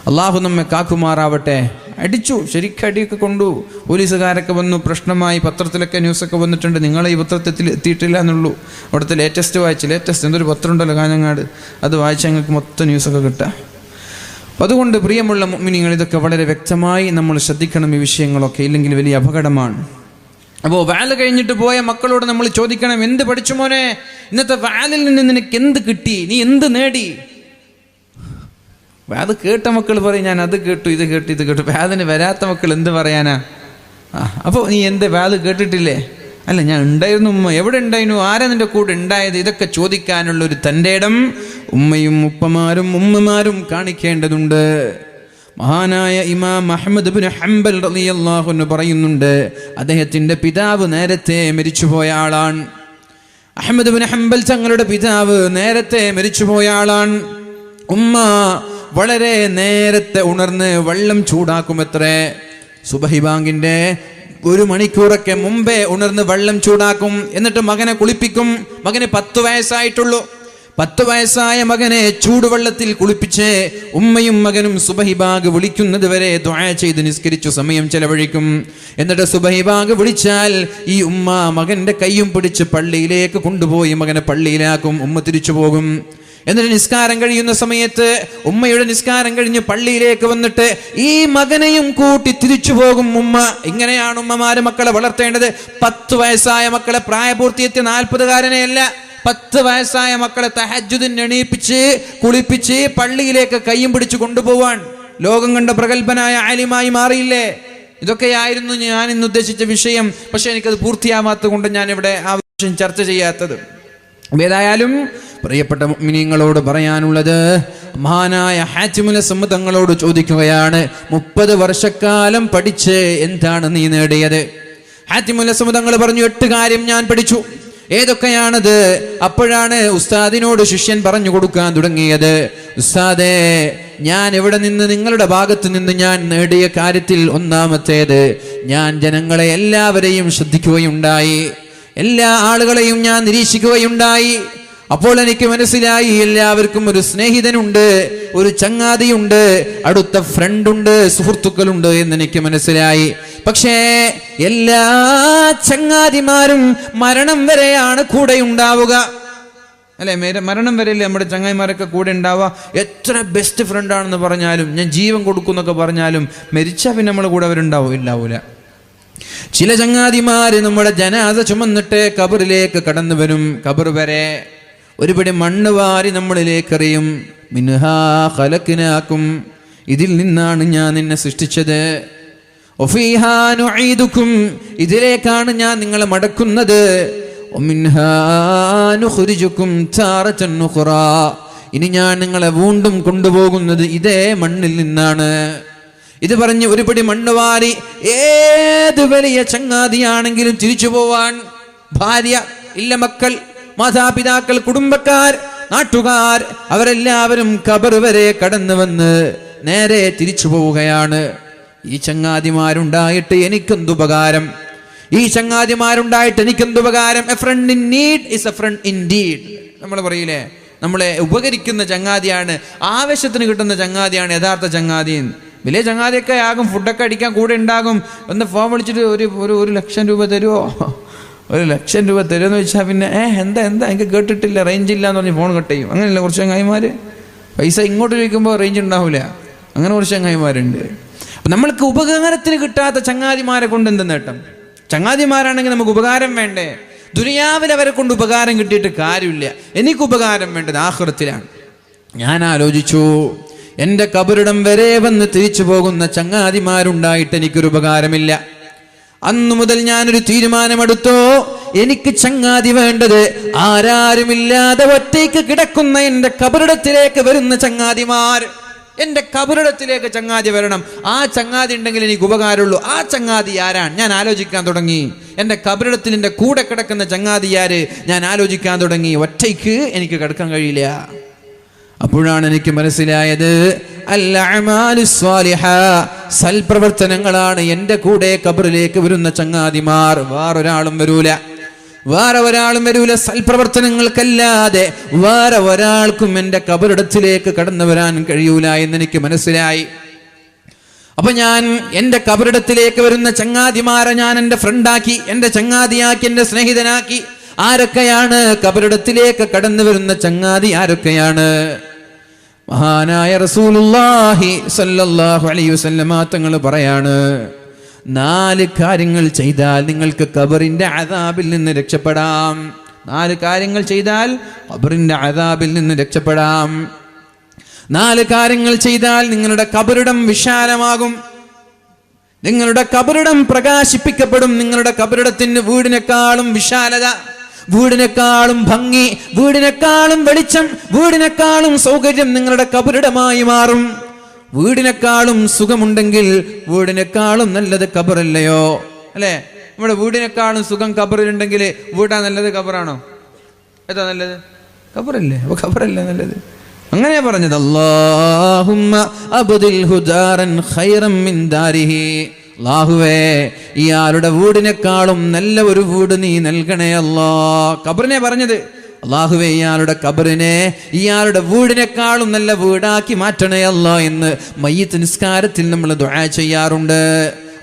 അള്ളാഹു നമ്മെ കാക്കുമാറാവട്ടെ. അടിച്ചു, ശരിക്കടിയൊക്കെ കൊണ്ടു. പോലീസുകാരൊക്കെ വന്നു, പ്രശ്നമായി. പത്രത്തിലൊക്കെ ന്യൂസൊക്കെ വന്നിട്ടുണ്ട്. നിങ്ങൾ ഈ പത്രത്തിൽ എത്തിയിട്ടില്ല എന്നുള്ളൂ. അവിടുത്തെ ലേറ്റസ്റ്റ് എന്തൊരു പത്രം ഉണ്ടല്ലോ കാഞ്ഞങ്ങാട്, അത് വായിച്ചാൽ ഞങ്ങൾക്ക് മൊത്തം ന്യൂസൊക്കെ കിട്ടാം. അതുകൊണ്ട് പ്രിയമുള്ള മുഅ്മിനീങ്ങൾ, ഇതൊക്കെ വളരെ വ്യക്തമായി നമ്മൾ ശ്രദ്ധിക്കണം. ഈ വിഷയങ്ങളൊക്കെ ഇല്ലെങ്കിൽ വലിയ അപകടമാണ്. അപ്പോൾ വാല് കഴിഞ്ഞിട്ട് പോയ മക്കളോട് നമ്മൾ ചോദിക്കണം, എന്ത് പഠിച്ചു മോനെ? ഇന്നത്തെ വാലിൽ നിന്ന് നിനക്ക് എന്ത് കിട്ടി? നീ എന്ത് നേടി? അത് കേട്ട മക്കൾ പറയും, ഞാൻ അത് കേട്ടു, ഇത് കേട്ടു, ഇത് കേട്ടു. വാലിന് വരാത്ത മക്കൾ എന്ത് പറയാനാ? അപ്പോൾ നീ എന്ത് വാല് കേട്ടിട്ടില്ലേ? അല്ല, ഞാൻ ഉണ്ടായിരുന്നു ഉമ്മ. എവിടെ ഉണ്ടായിരുന്നു? ആരാ നിന്റെ കൂടെ ഉണ്ടായത്? ഇതൊക്കെ ചോദിക്കാനുള്ളൊരു തൻ്റെ ഇടം ഉമ്മയും ഉപ്പമാരും ഉമ്മമാരും കാണിക്കേണ്ടതുണ്ട്. മഹാനായ ഇമാം അഹ്മദ് ഇബ്നു ഹംബൽ റളിയല്ലാഹു അൻഹു പറയുന്നുണ്ട്, അദ്ദേഹത്തിൻ്റെ പിതാവ് നേരത്തെ മരിച്ചുപോയ ആളാണ്. അഹ്മദ് ഇബ്നു ഹംബൽ തങ്ങളുടെ പിതാവ് നേരത്തെ മരിച്ചുപോയ ആളാണ്. ഉമ്മ വളരെ നേരത്തെ ഉണർന്ന് വെള്ളം ചൂടാക്കുമത്രേ. സുബഹി ബാങ്കിൻ്റെ 1 മണിക്കൂറൊക്കെ മുമ്പേ ഉണർന്ന് വെള്ളം ചൂടാക്കും. എന്നിട്ട് മകനെ കുളിപ്പിക്കും. മകന് 10 വയസ്സായിട്ടുള്ളൂ. 10 വയസ്സായ മകനെ ചൂടുവെള്ളത്തിൽ കുളിപ്പിച്ച് ഉമ്മയും മകനും സുബഹി ബാഗ് വിളിക്കുന്നത് വരെ ദുആ ചെയ്ത് നിസ്കരിച്ചു സമയം ചെലവഴിക്കും. എന്നിട്ട് സുബഹി ബാഗ് വിളിച്ചാൽ ഈ ഉമ്മ മകന്റെ കൈയും പിടിച്ച് പള്ളിയിലേക്ക് കൊണ്ടുപോയി മകനെ പള്ളിയിലാക്കും. ഉമ്മ തിരിച്ചു പോകും. എന്നിട്ട് നിസ്കാരം കഴിയുന്ന സമയത്ത് ഉമ്മയുടെ നിസ്കാരം കഴിഞ്ഞ് പള്ളിയിലേക്ക് വന്നിട്ട് ഈ മകനെയും കൂട്ടി തിരിച്ചു പോകും ഉമ്മ. ഇങ്ങനെയാണ് ഉമ്മമാര് മക്കളെ വളർത്തേണ്ടത്. 10 വയസ്സായ മക്കളെ, പ്രായപൂർത്തിയെത്തിയ 40കാരനെയല്ല, 10 വയസ്സായ മക്കളെ തഹജ്ജുദിന് എണീപ്പിച്ച് കുളിപ്പിച്ച് പള്ളിയിലേക്ക് കയ്യും പിടിച്ച് കൊണ്ടുപോവാൻ ലോകം കണ്ട പ്രഗത്ഭനായ ആലിമായി മാറിയില്ലേ? ഇതൊക്കെയായിരുന്നു ഞാൻ ഇന്ന് ഉദ്ദേശിച്ച വിഷയം. പക്ഷെ എനിക്കത് പൂർത്തിയാവാത്തത് കൊണ്ട് ഞാനിവിടെ ആ വിഷയം ചർച്ച ചെയ്യാത്തത്. ഏതായാലും പ്രിയപ്പെട്ട മുഅ്മിനീങ്ങളോട് പറയാനുള്ളത്, മഹാനായ ഹാത്തിമുൽ അസ്മ തങ്ങളോട് ചോദിക്കുകയാണ്, 30 വർഷക്കാലം പഠിച്ച് എന്താണ് നീ നേടിയത്? ഹാത്തിമുൽ അസ്മ തങ്ങൾ പറഞ്ഞു, 8 കാര്യം ഞാൻ പഠിച്ചു. ഏതൊക്കെയാണത്? അപ്പോഴാണ് ഉസ്താദിനോട് ശിഷ്യൻ പറഞ്ഞു കൊടുക്കാൻ തുടങ്ങിയത്, ഉസ്താദേ, ഞാൻ എവിടെ നിന്ന്, നിങ്ങളുടെ ഭാഗത്ത് നിന്ന് ഞാൻ നേടിയ കാര്യത്തിൽ ഒന്നാമത്തേത്, ഞാൻ ജനങ്ങളെ എല്ലാവരെയും ശ്രദ്ധിക്കുകയുണ്ടായി, എല്ലാ ആളുകളെയും ഞാൻ നിരീക്ഷിക്കുകയുണ്ടായി. അപ്പോൾ എനിക്ക് മനസ്സിലായി, എല്ലാവർക്കും ഒരു സ്നേഹിതനുണ്ട്, ഒരു ചങ്ങാതിയുണ്ട്, അടുത്ത ഫ്രണ്ടുണ്ട്, സുഹൃത്തുക്കളുണ്ട് എന്നെനിക്ക് മനസ്സിലായി. പക്ഷേ എല്ലാ ചങ്ങാതിമാരും മരണം വരെയാണ് കൂടെ ഉണ്ടാവുക, അല്ലെ? മരണം വരെയല്ലേ നമ്മുടെ ചങ്ങായിമാരൊക്കെ കൂടെ ഉണ്ടാവുക. എത്ര ബെസ്റ്റ് ഫ്രണ്ടാണെന്ന് പറഞ്ഞാലും, ഞാൻ ജീവൻ കൊടുക്കുന്നൊക്കെ പറഞ്ഞാലും, മരിച്ചാൽ പിന്നെ നമ്മുടെ കൂടെ അവരുണ്ടാവൂല. ചില ചങ്ങാതിമാര് നമ്മുടെ ജനാസ ചുമന്നിട്ട് ഖബറിലേക്ക് കടന്നു വരും. ഖബർ വരെ ഒരുപടി മണ്ണ് വാരി നമ്മളിലേക്ക് എറിയും. മിൻഹാ ഖലഖ്നാകും, ഇതിൽ നിന്നാണ് ഞാൻ നിന്നെ സൃഷ്ടിച്ചത്. വഫീഹാ നുഈദുകും, ഇതിലേക്കാണ് ഞാൻ നിങ്ങളെ മടക്കുന്നത്. വമിൻഹാ നുഖ്രിജുകും താറതൻ ഉഖ്റാ, ഇനി ഞാൻ നിങ്ങളെ വീണ്ടും കൊണ്ടുപോകുന്നത് ഇതേ മണ്ണിൽ നിന്നാണ്. ഇത് പറഞ്ഞ് ഒരുപടി മണ്ണ് വാരി ഏത് വലിയ ചങ്ങാതിയാണെങ്കിലും തിരിച്ചു പോവാൻ, ഭാര്യ ഇല്ല, മക്കൾ, മാതാപിതാക്കൾ, കുടുംബക്കാർ, നാട്ടുകാർ, അവരെല്ലാവരും ഖബർ വരെ കടന്നു വന്ന് നേരെ തിരിച്ചു പോവുകയാണ്. ഈ ചങ്ങാതിമാരുണ്ടായിട്ട് എനിക്കെന്തുപകാരം, ഈ ചങ്ങാതിമാരുണ്ടായിട്ട് എനിക്കെന്തുപകാരം. A friend in need is a friend in deed. നമ്മൾ പറയില്ലേ, നമ്മളെ ഉപകരിക്കുന്ന ചങ്ങാതിയാണ്, ആവശ്യത്തിന് കിട്ടുന്ന ചങ്ങാതിയാണ് യഥാർത്ഥ ചങ്ങാതി. വലിയ ചങ്ങാതിയൊക്കെ ആകും, ഫുഡൊക്കെ അടിക്കാൻ കൂടെ ഉണ്ടാകും. ഒന്ന് ഫോൺ വിളിച്ചിട്ട് ഒരു ലക്ഷം രൂപ തരുമോ, 1 ലക്ഷം രൂപ തരുമെന്ന് വെച്ചാൽ പിന്നെ എന്താ എനിക്ക് കേട്ടിട്ടില്ല, റേഞ്ച് ഇല്ല എന്ന് പറഞ്ഞ് ഫോൺ കട്ട് ചെയ്യും. അങ്ങനെയല്ല കുറച്ച് ചങ്ങായിമാർ. പൈസ ഇങ്ങോട്ട് ചോദിക്കുമ്പോൾ റേഞ്ച് ഉണ്ടാവില്ല, അങ്ങനെ കുറച്ച് ചങ്ങായിമാരുണ്ട്. അപ്പം നമ്മൾക്ക് ഉപകാരത്തിന് കിട്ടാത്ത ചങ്ങാതിമാരെ കൊണ്ട് എന്ത് നേട്ടം? ചങ്ങാതിമാരാണെങ്കിൽ നമുക്ക് ഉപകാരം വേണ്ടേ? ദുനിയാവിൽ അവരെ കൊണ്ട് ഉപകാരം കിട്ടിയിട്ട് കാര്യമില്ല. എനിക്ക് ഉപകാരം വേണ്ടത് ആഖിറത്തിലാണ്. ഞാൻ ആലോചിച്ചു, എൻ്റെ കബറിടം വരെ വന്ന് തിരിച്ചു പോകുന്ന ചങ്ങാതിമാരുണ്ടായിട്ട് എനിക്കൊരു ഉപകാരമില്ല. അന്നു മുതൽ ഞാനൊരു തീരുമാനമെടുത്തോ, എനിക്ക് ചങ്ങാതി വേണ്ടത് ആരാരുമില്ലാതെ ഒറ്റയ്ക്ക് കിടക്കുന്ന എൻ്റെ കബറിടത്തിലേക്ക് വരുന്ന ചങ്ങാതിമാർ. എൻ്റെ കബറിടത്തിലേക്ക് ചങ്ങാതി വരണം. ആ ചങ്ങാതി ഉണ്ടെങ്കിൽ എനിക്ക് ഉപകാരമുള്ളൂ. ആ ചങ്ങാതി ആരാണ്? ഞാൻ ആലോചിക്കാൻ തുടങ്ങി. എൻ്റെ കബറിടത്തിൽ എൻ്റെ കൂടെ കിടക്കുന്ന ചങ്ങാതി ആര്? ഞാൻ ആലോചിക്കാൻ തുടങ്ങി. ഒറ്റയ്ക്ക് എനിക്ക് കിടക്കാൻ കഴിയില്ല. അപ്പോഴാണ് എനിക്ക് മനസ്സിലായത്, അൽ-അഅ്മാലു സ്വാലിഹ, സൽപ്രവർത്തനങ്ങളാണ് എൻ്റെ കൂടെ കബറിലേക്ക് വരുന്ന ചങ്ങാതിമാർ. വേറൊരാളും വരൂല. സൽപ്രവർത്തനങ്ങൾക്കല്ലാതെ വേറെ ഒരാൾക്കും എൻ്റെ കബറിടത്തിലേക്ക് കടന്നു വരാൻ കഴിയൂല എന്നെനിക്ക് മനസ്സിലായി. അപ്പൊ ഞാൻ എൻ്റെ കബറിടത്തിലേക്ക് വരുന്ന ചങ്ങാതിമാരെ ഞാൻ എൻ്റെ ഫ്രണ്ടാക്കി, എൻ്റെ ചങ്ങാതിയാക്കി, എൻ്റെ സ്നേഹിതനാക്കി. ആരൊക്കെയാണ് കബറിടത്തിലേക്ക് കടന്നു വരുന്ന ചങ്ങാതി? ആരൊക്കെയാണ്? മഹാനായ റസൂലുള്ളാഹി സ്വല്ലല്ലാഹു അലൈഹി വസല്ലമ തങ്ങൾ പറയാണ്, 4 കാര്യങ്ങൾ ചെയ്താൽ നിങ്ങൾക്ക് ഖബറിന്റെ അദാബിൽ നിന്ന് രക്ഷപ്പെടാം. 4 കാര്യങ്ങൾ ചെയ്താൽ ഖബറിന്റെ അദാബിൽ നിന്ന് രക്ഷപ്പെടാം. 4 കാര്യങ്ങൾ ചെയ്താൽ നിങ്ങളുടെ ഖബറിടം വിശാലമാകും, നിങ്ങളുടെ ഖബറിടം പ്രകാശിപ്പിക്കപ്പെടും. നിങ്ങളുടെ ഖബറിടത്തിന് വീടിനേക്കാളും വിശാലത, വീടിനേക്കാളും ഭംഗി, വീടിനേക്കാളും വെളിച്ചം, വീടിനേക്കാളും സൗകര്യം നിങ്ങളുടെ ഖബറിടമായി മാറും. വീടിനേക്കാളും സുഖമുണ്ടെങ്കിൽ വീടിനേക്കാളും നല്ലത് ഖബറല്ലയോ? അല്ലേ? നമ്മുടെ വീടിനേക്കാളും സുഖം ഖബറിലുണ്ടെങ്കിൽ വീടാ നല്ലത്, ഖബറാണോ? ഏതാ നല്ലത്? ഖബറല്ലേ? അപ്പൊ ഖബറല്ലേ നല്ലത്? അങ്ങനെ പറഞ്ഞത്. അല്ലാഹുമ്മ അബ്ദിൽഹു ദാരൻ ഖൈറൻ മിൻ ദാരിഹി. അല്ലാഹുവേ, ഇയാളുടെ വീടിനേക്കാളും നല്ല ഒരു വീട് നീ നൽകണേ അല്ലാ. ഖബറിനെ പറഞ്ഞത്. അല്ലാഹുവേ, ഇയാളുടെ ഖബറിനെ ഇയാളുടെ വീടിനേക്കാളും നല്ല വീടാക്കി മാറ്റണേ അല്ലാ എന്ന് മയ്യിത്ത് നിസ്കാരത്തിൽ നമ്മൾ ദുആ ചെയ്യാറുണ്ട്.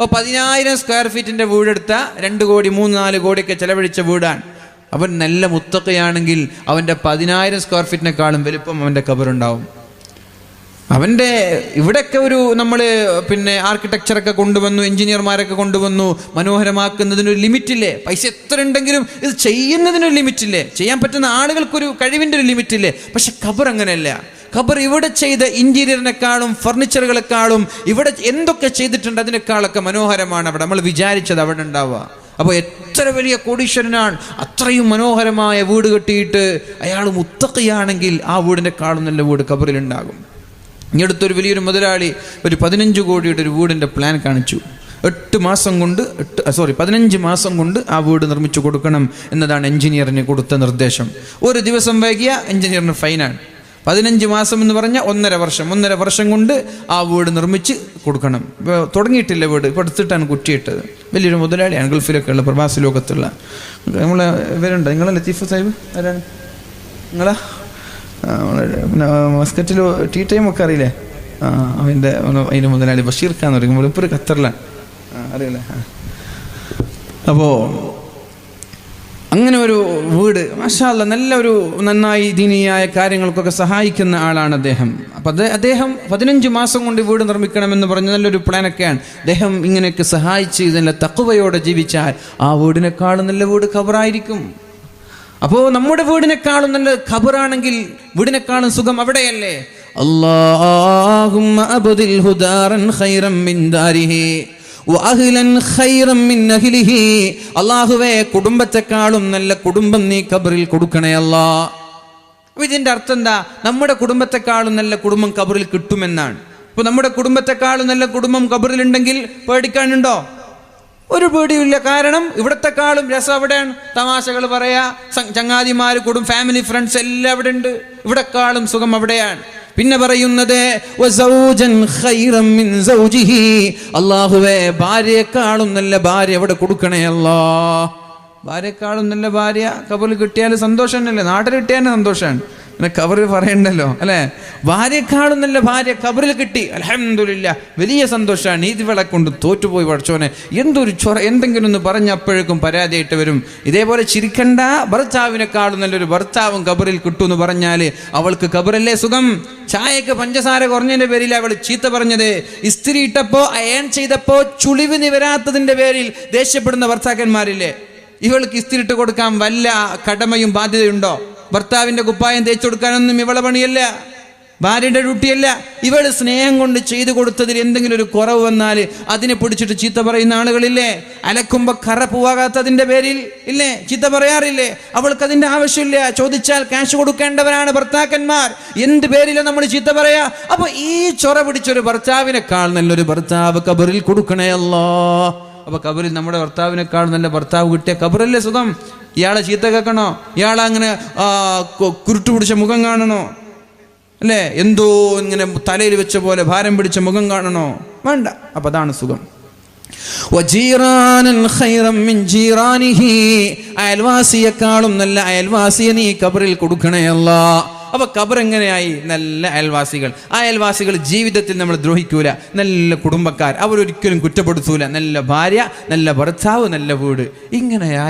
10,000 സ്ക്വയർ ഫീറ്റിന്റെ വീടെടുത്ത 2 കോടി 3-4 കോടിയൊക്കെ ചെലവഴിച്ച വീടാണ്. അവൻ നല്ല മുത്തഖിയാണെങ്കിൽ അവൻ്റെ 10,000 സ്ക്വയർ ഫീറ്റിനേക്കാളും വലുപ്പം അവൻ്റെ ഖബറുണ്ടാവും. അവൻ്റെ ഇവിടെയൊക്കെ നമ്മൾ ആർക്കിടെക്ചറൊക്കെ കൊണ്ടുവന്നു, എഞ്ചിനീയർമാരൊക്കെ കൊണ്ടുവന്നു, മനോഹരമാക്കുന്നതിനൊരു ലിമിറ്റില്ലേ? പൈസ എത്ര ഉണ്ടെങ്കിലും ഇത് ചെയ്യുന്നതിനൊരു ലിമിറ്റില്ലേ? ചെയ്യാൻ പറ്റുന്ന ആളുകൾക്കൊരു കഴിവിൻ്റെ ഒരു ലിമിറ്റില്ലേ? പക്ഷെ ഖബർ അങ്ങനെയല്ല. ഖബർ ഇവിടെ ചെയ്ത ഇന്റീരിയറിനേക്കാളും ഫർണിച്ചറുകളെക്കാളും ഇവിടെ എന്തൊക്കെ ചെയ്തിട്ടുണ്ട് അതിനേക്കാളൊക്കെ മനോഹരമാണ് അവിടെ നമ്മൾ വിചാരിച്ചത് അവിടെ ഉണ്ടാവുക. അപ്പോൾ എത്ര വലിയ കോടീശ്വരനാണ്, അത്രയും മനോഹരമായ വീട് കെട്ടിയിട്ട് അയാൾ മുത്തഖിയാണെങ്കിൽ ആ വീടിനേക്കാളും നല്ല വീട് ഖബറിലുണ്ടാകും. ഈ അടുത്തൊരു വലിയൊരു മുതലാളി ഒരു 15 കോടിയുടെ ഒരു വീടിൻ്റെ പ്ലാൻ കാണിച്ചു. 15 മാസം കൊണ്ട് ആ വീട് നിർമ്മിച്ചു കൊടുക്കണം എന്നതാണ് എഞ്ചിനീയറിന് കൊടുത്ത നിർദ്ദേശം. ഒരു ദിവസം വൈകിയ എഞ്ചിനീയറിന് ഫൈനാണ്. 15 മാസം എന്ന് പറഞ്ഞാൽ 1.5 വർഷം കൊണ്ട് ആ വീട് നിർമ്മിച്ച് കൊടുക്കണം. ഇപ്പോൾ തുടങ്ങിയിട്ടില്ല വീട്, ഇപ്പോൾ എടുത്തിട്ടാണ് കുറ്റിയിട്ടത്. വലിയൊരു മുതലാളിയാണ്, ഗൾഫിലൊക്കെ ഉള്ള പ്രവാസി ലോകത്തുള്ള. നമ്മളെ ഇവരുണ്ട്. നിങ്ങളെ ലത്തീഫ് സാഹിബ് ആരാണ്? നിങ്ങളാ പിന്നെ മസ്കറ്റിൽ ടീ ടൈമൊക്കെ അറിയില്ലേ? അതിൻ്റെ മുതലാളി ബഷീർ ഖാൻ എന്ന് പറയുമ്പോൾ ഇപ്പോൾ ഒരു ഖത്തറിലാണ്, അറിയില്ലേ? അപ്പോൾ അങ്ങനെ ഒരു വീട് മാഷാ അല്ലാഹ് നന്നായി ദീനിയായ കാര്യങ്ങൾക്കൊക്കെ സഹായിക്കുന്ന ആളാണ് അദ്ദേഹം. അപ്പം അദ്ദേഹം 15 മാസം കൊണ്ട് വീട് നിർമ്മിക്കണമെന്ന് പറഞ്ഞ് നല്ലൊരു പ്ലാനൊക്കെയാണ്. അദ്ദേഹം ഇങ്ങനെയൊക്കെ സഹായിച്ച് ഇതിൻ്റെ തഖ്വയോടെ ജീവിച്ചാൽ ആ വീടിനേക്കാളും നല്ല വീട് ഖബറായിരിക്കും. അപ്പോൾ നമ്മുടെ വീടിനേക്കാളും നല്ല ഖബറാണെങ്കിൽ വീടിനേക്കാളും സുഖം അവിടെയല്ലേ? അല്ലാഹുമ്മ അബ്ദിൽഹു ദാരൻ ഖൈറൻ മിൻ ദാരിഹി വഅഹ്ലൻ ഖൈറൻ മിൻ അഹ്ലിഹി. അല്ലാഹുവേ, കുടുംബത്തെക്കാളും നല്ല കുടുംബം നീ ഖബറിൽ കൊടുക്കണേ അല്ലാ. ഇതിന്റെ അർത്ഥം എന്താ? നമ്മുടെ കുടുംബത്തെക്കാളും നല്ല കുടുംബം ഖബറിൽ കിട്ടുമെന്നാണ്. ഇപ്പൊ നമ്മുടെ കുടുംബത്തെക്കാളും നല്ല കുടുംബം ഖബറിലുണ്ടെങ്കിൽ പേടിക്കാനുണ്ടോ? ഒരു പേടിയില്ല. കാരണം ഇവിടത്തെക്കാളും രസം അവിടെയാണ്. തമാശകൾ പറയാ, ചങ്ങാതിമാര്, ഫാമിലി ഫ്രണ്ട്സ് എല്ലാം അവിടെ ഉണ്ട്. ഇവിടെക്കാളും സുഖം അവിടെയാണ്. പിന്നെ പറയുന്നത് വസൗജൻ ഖൈറൻ മിൻ സൗജിഹി, അല്ലാഹുവേ ഭാര്യയെക്കാളും നല്ല ഭാര്യ എവിടെ കൊടുക്കണേ അല്ലാ. ഭാര്യയെക്കാളും നല്ല ഭാര്യ കബറിൽ കിട്ടിയാൽ സന്തോഷം തന്നെയല്ലേ, നാട്ടിൽ കിട്ടിയാൽ സന്തോഷമാണ്, പിന്നെ കബറിൽ പറയണ്ടല്ലോ അല്ലേ. ഭാര്യയെക്കാളും നല്ല ഭാര്യ കബറിൽ കിട്ടി, അൽഹംദുലില്ലാ, വലിയ സന്തോഷമാണ്. നീതിവിള കൊണ്ട് തോറ്റുപോയി പഠിച്ചോനെ, എന്തൊരു ചൊറ, എന്തെങ്കിലും ഒന്ന് പറഞ്ഞ അപ്പോഴേക്കും പരാതിയായിട്ട് വരും. ഇതേപോലെ ചിരിക്കണ്ട, ഭർത്താവിനെക്കാളും നല്ലൊരു ഭർത്താവും കബറിൽ കിട്ടുമെന്ന് പറഞ്ഞാൽ അവൾക്ക് കബറല്ലേ സുഖം. ചായക്ക് പഞ്ചസാര കുറഞ്ഞതിന്റെ പേരിൽ അവൾ ചീത്ത പറഞ്ഞത്, ഇസ്തിരി ഇട്ടപ്പോ അയൺ ചെയ്തപ്പോ ചുളിവ് നിവരാത്തതിന്റെ പേരിൽ ദേഷ്യപ്പെടുന്ന ഭർത്താക്കന്മാരില്ലേ. ഇവൾക്ക് ഇസ്തിരിട്ട് കൊടുക്കാൻ വല്ല കടമയും ബാധ്യതയുണ്ടോ? ഭർത്താവിന്റെ കുപ്പായം തേച്ചു കൊടുക്കാനൊന്നും ഇവളെ പണിയല്ല, ഭാര്യയുടെ ഡ്യൂട്ടിയല്ല. ഇവള് സ്നേഹം കൊണ്ട് ചെയ്തു കൊടുത്തതിൽ എന്തെങ്കിലും ഒരു കുറവ് വന്നാൽ അതിനെ പിടിച്ചിട്ട് ചീത്ത പറയുന്ന ആളുകളില്ലേ. അലക്കുമ്പോ കറ പോവാകാത്തതിന്റെ പേരിൽ ഇല്ലേ ചീത്ത പറയാറില്ലേ. അവൾക്ക് അതിന്റെ ആവശ്യമില്ല, ചോദിച്ചാൽ ക്യാഷ് കൊടുക്കേണ്ടവരാണ് ഭർത്താക്കന്മാർ. എന്ത് പേരിലാണ് നമ്മൾ ചീത്ത പറയാ? അപ്പൊ ഈ ചൊറ പിടിച്ചൊരു ഭർത്താവിനേക്കാൾ നല്ലൊരു ഭർത്താവ് കബറിൽ കൊടുക്കണേ അല്ലാ. അപ്പൊ കബറിൽ നമ്മുടെ ഭർത്താവിനേക്കാൾ നല്ല ഭർത്താവ് കിട്ടിയ കബറല്ലേ സുഖം. ഇയാളെ ചീത്ത കേൾക്കണോ? ഇയാളങ്ങനെ കുരുട്ടു പിടിച്ച മുഖം കാണണോ? അല്ലേ, എന്തോ ഇങ്ങനെ തലയിൽ വെച്ച പോലെ ഭാരം പിടിച്ച മുഖം കാണണോ? വേണ്ട. അപ്പൊ അതാണ് സുഖം. അയൽവാസിയെക്കാളും നല്ല അയൽവാസിയെ നീ കബറിൽ കൊടുക്കണേ അല്ലാ. അപ്പൊ ഖബർ എങ്ങനെയായി? നല്ല അയൽവാസികൾ. ആ അയൽവാസികൾ ജീവിതത്തിൽ നമ്മൾ ദ്രോഹിക്കൂല, നല്ല കുടുംബക്കാർ, അവരൊരിക്കലും കുറ്റപ്പെടുത്തൂല, നല്ല ഭാര്യ, നല്ല ഭർത്താവ്, നല്ല വീട്, ഇങ്ങനെയായി